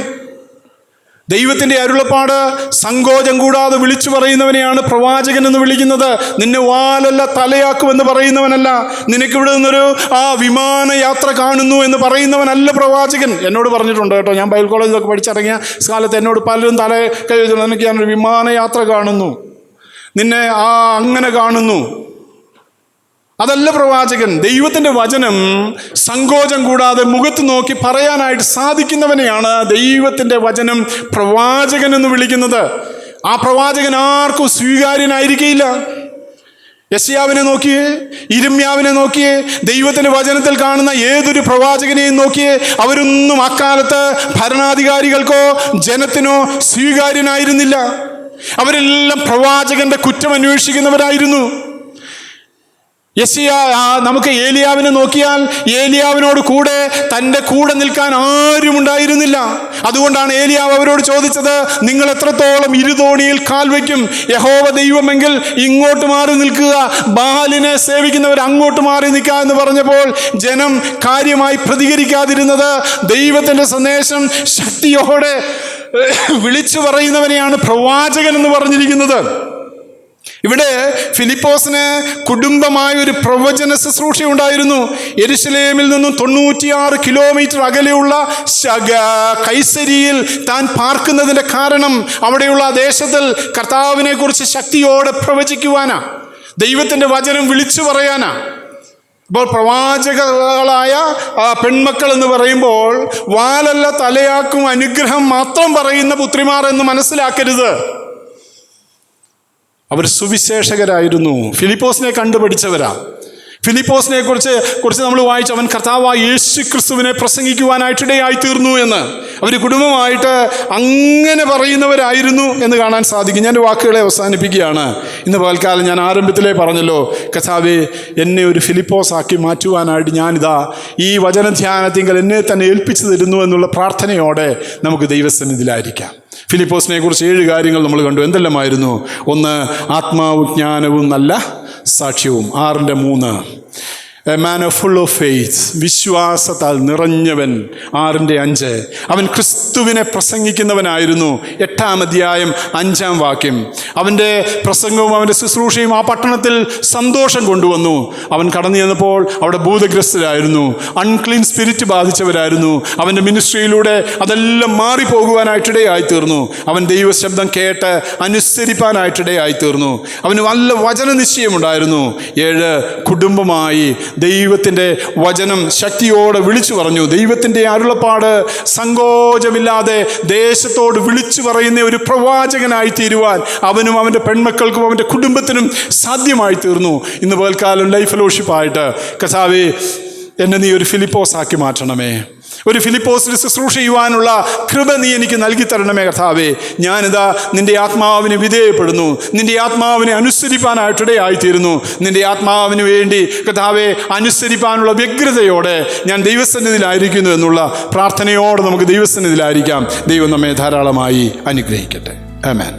ദൈവത്തിൻ്റെ അരുളപ്പാട് സങ്കോചം കൂടാതെ വിളിച്ചു പറയുന്നവനെയാണ് പ്രവാചകൻ എന്ന് വിളിക്കുന്നത്. നിന്നെ വാലല്ല തലയാക്കുമെന്ന് പറയുന്നവനല്ല. നിനക്കിവിടെ നിന്നൊരു വിമാനയാത്ര കാണുന്നു എന്ന് പറയുന്നവനല്ല പ്രവാചകൻ. എന്നോട് പറഞ്ഞിട്ടുണ്ട് കേട്ടോ, ഞാൻ ബൈബിൾ കോളേജിലൊക്കെ പഠിച്ചിറങ്ങിയ കാലത്ത് എന്നോട് പലരും തല കഴിച്ചു, എനിക്ക് ഞാനൊരു വിമാനയാത്ര കാണുന്നു, നിന്നെ അങ്ങനെ കാണുന്നു. അതല്ല പ്രവാചകൻ. ദൈവത്തിൻ്റെ വചനം സങ്കോചം കൂടാതെ മുഖത്ത് നോക്കി പറയാനായിട്ട് സാധിക്കുന്നവനെയാണ് ദൈവത്തിൻ്റെ വചനം പ്രവാചകൻ എന്ന് വിളിക്കുന്നത്. ആ പ്രവാചകൻ ആർക്കും സ്വീകാര്യനായിരിക്കില്ല. യെശയ്യാവിനെ നോക്കിയേ, ഇരിമ്യാവിനെ നോക്കിയേ, ദൈവത്തിൻ്റെ വചനത്തിൽ കാണുന്ന ഏതൊരു പ്രവാചകനെയും നോക്കിയേ, അവരൊന്നും അക്കാലത്ത് ഭരണാധികാരികൾക്കോ ജനത്തിനോ സ്വീകാര്യനായിരുന്നില്ല. അവരെല്ലാം പ്രവാചകന്റെ കുറ്റം അന്വേഷിക്കുന്നവരായിരുന്നു. നമുക്ക് ഏലിയാവിനെ നോക്കിയാൽ ഏലിയാവിനോട് കൂടെ തൻ്റെ കൂടെ നിൽക്കാൻ ആരും ഉണ്ടായിരുന്നില്ല. അതുകൊണ്ടാണ് ഏലിയാവ് അവരോട് ചോദിച്ചത്, നിങ്ങൾ എത്രത്തോളം ഇരുതോണിയിൽ കാൽ വയ്ക്കും? യഹോവ ദൈവമെങ്കിൽ ഇങ്ങോട്ട് മാറി നിൽക്കുക, ബാലിനെ സേവിക്കുന്നവർ അങ്ങോട്ട് മാറി നിൽക്കുക എന്ന് പറഞ്ഞപ്പോൾ ജനം കാര്യമായി പ്രതികരിക്കാതിരുന്നത് ദൈവത്തിൻ്റെ സന്ദേശം ശക്തിയോടെ വിളിച്ചു പറയുന്നവനെയാണ് പ്രവാചകൻ എന്ന് പറഞ്ഞിരിക്കുന്നത്. ഇവിടെ ഫിലിപ്പോസിന് കുടുംബമായ ഒരു പ്രവചന ശുശ്രൂഷ ഉണ്ടായിരുന്നു. യെരുശലേമിൽ നിന്നും 96 കിലോമീറ്റർ അകലെയുള്ള കൈസരിയിൽ താൻ പാർക്കുന്നതിൻ്റെ കാരണം അവിടെയുള്ള ദേശത്തിൽ കർത്താവിനെ കുറിച്ച് ശക്തിയോടെ പ്രവചിക്കുവാനാ, ദൈവത്തിൻ്റെ വചനം വിളിച്ചു പറയാനാ. ഇപ്പോൾ പ്രവാചകളായ പെൺമക്കൾ എന്ന് പറയുമ്പോൾ വാലല്ല തലയാക്കും അനുഗ്രഹം മാത്രം പറയുന്ന പുത്രിമാർ എന്ന് മനസ്സിലാക്കരുത്. അവർ സുവിശേഷകരായിരുന്നു. ഫിലിപ്പോസിനെ കണ്ടുപഠിച്ചവരാ. ഫിലിപ്പോസിനെ കുറിച്ച് നമ്മൾ വായിച്ചു, അവൻ കർത്താവായ യേശു ക്രിസ്തുവിനെ പ്രസംഗിക്കുവാനായിട്ടിടയായി തീർന്നു എന്ന്. അവർ കുടുംബമായിട്ട് അങ്ങനെ പറയുന്നവരായിരുന്നു എന്ന് കാണാൻ സാധിക്കും. ഞാൻ വാക്കുകളെ അവസാനിപ്പിക്കുകയാണ്. ഇന്ന് പകൽക്കാലം ഞാൻ ആരംഭത്തിലേ പറഞ്ഞല്ലോ, കർത്താവേ എന്നെ ഒരു ഫിലിപ്പോസാക്കി മാറ്റുവാനായിട്ട് ഞാനിതാ ഈ വചനധ്യാനത്തിങ്കൽ എന്നെ തന്നെ ഏൽപ്പിച്ചു തരുന്നു എന്നുള്ള പ്രാർത്ഥനയോടെ നമുക്ക് ദൈവസന്നിധിയിലായിരിക്കാം. ഫിലിപ്പോസിനെ കുറിച്ച് 7 കാര്യങ്ങൾ നമ്മൾ കണ്ടു. എന്തെല്ലാമായിരുന്നു? 1, ആത്മാവും ജ്ഞാനവും നല്ല സാക്ഷ്യവും. 6:3 a man full of faith, വിശ്വാസത്താൽ നിറഞ്ഞവൻ. 6:5 അവൻ ക്രിസ്തുവിനെ പ്രസംഗിക്കുന്നവനായിരുന്നു. 8-ാം അധ്യായം 5-ാം വാക്യം. അവൻ്റെ പ്രസംഗവും അവൻ്റെ ശുശ്രൂഷയും ആ പട്ടണത്തിൽ സന്തോഷം കൊണ്ടുവന്നു. അവൻ കടന്നു ചെന്നപ്പോൾ അവിടെ ഭൂതഗ്രസ്തരായിരുന്നു, അൺക്ലീൻ സ്പിരിറ്റ് ബാധിച്ചവരായിരുന്നു. അവൻ്റെ മിനിസ്ട്രിയിലൂടെ അതെല്ലാം മാറിപ്പോകുവാനായിട്ടിടയായി തീർന്നു. അവൻ ദൈവശബ്ദം കേട്ട് അനുസരിപ്പാനായിട്ടിടയായി തീർന്നു. അവന് നല്ല വചന നിശ്ചയമുണ്ടായിരുന്നു. 7 കുടുംബമായി ദൈവത്തിൻ്റെ വചനം ശക്തിയോടെ വിളിച്ചു പറഞ്ഞു. ദൈവത്തിൻ്റെ അരുളപ്പാട് സങ്കോചമില്ലാതെ ദേശത്തോട് വിളിച്ചു പറയുന്ന ഒരു പ്രവാചകനായി തീരുവാൻ അവനും അവൻ്റെ പെൺമക്കൾക്കും അവൻ്റെ കുടുംബത്തിനും സാധ്യമായി തീർന്നു. ഇന്ന് പകൽക്കാലം ലൈഫ് ഫെലോഷിപ്പായിട്ട് കർത്താവേ എന്നെ നീ ഒരു ഫിലിപ്പോസാക്കി മാറ്റണമേ. ഒരു ഫിലിപ്പോസിന് ശുശ്രൂഷ ചെയ്യുവാനുള്ള കൃപ നീ എനിക്ക് നൽകി തരണമേ കർത്താവേ. ഞാനിതാ നിൻ്റെ ആത്മാവിന് വിധേയപ്പെടുന്നു, നിൻ്റെ ആത്മാവിനെ അനുസരിപ്പാനായിട്ടിടയായിത്തീരുന്നു. നിൻ്റെ ആത്മാവിന് വേണ്ടി കർത്താവെ അനുസരിപ്പാനുള്ള വ്യഗ്രതയോടെ ഞാൻ ദൈവസന്നിധിയിലായിരിക്കുന്നു എന്നുള്ള പ്രാർത്ഥനയോടെ നമുക്ക് ദൈവസന്നിധിയിലായിരിക്കാം. ദൈവം നമ്മെ ധാരാളമായി അനുഗ്രഹിക്കട്ടെ. ആമേൻ.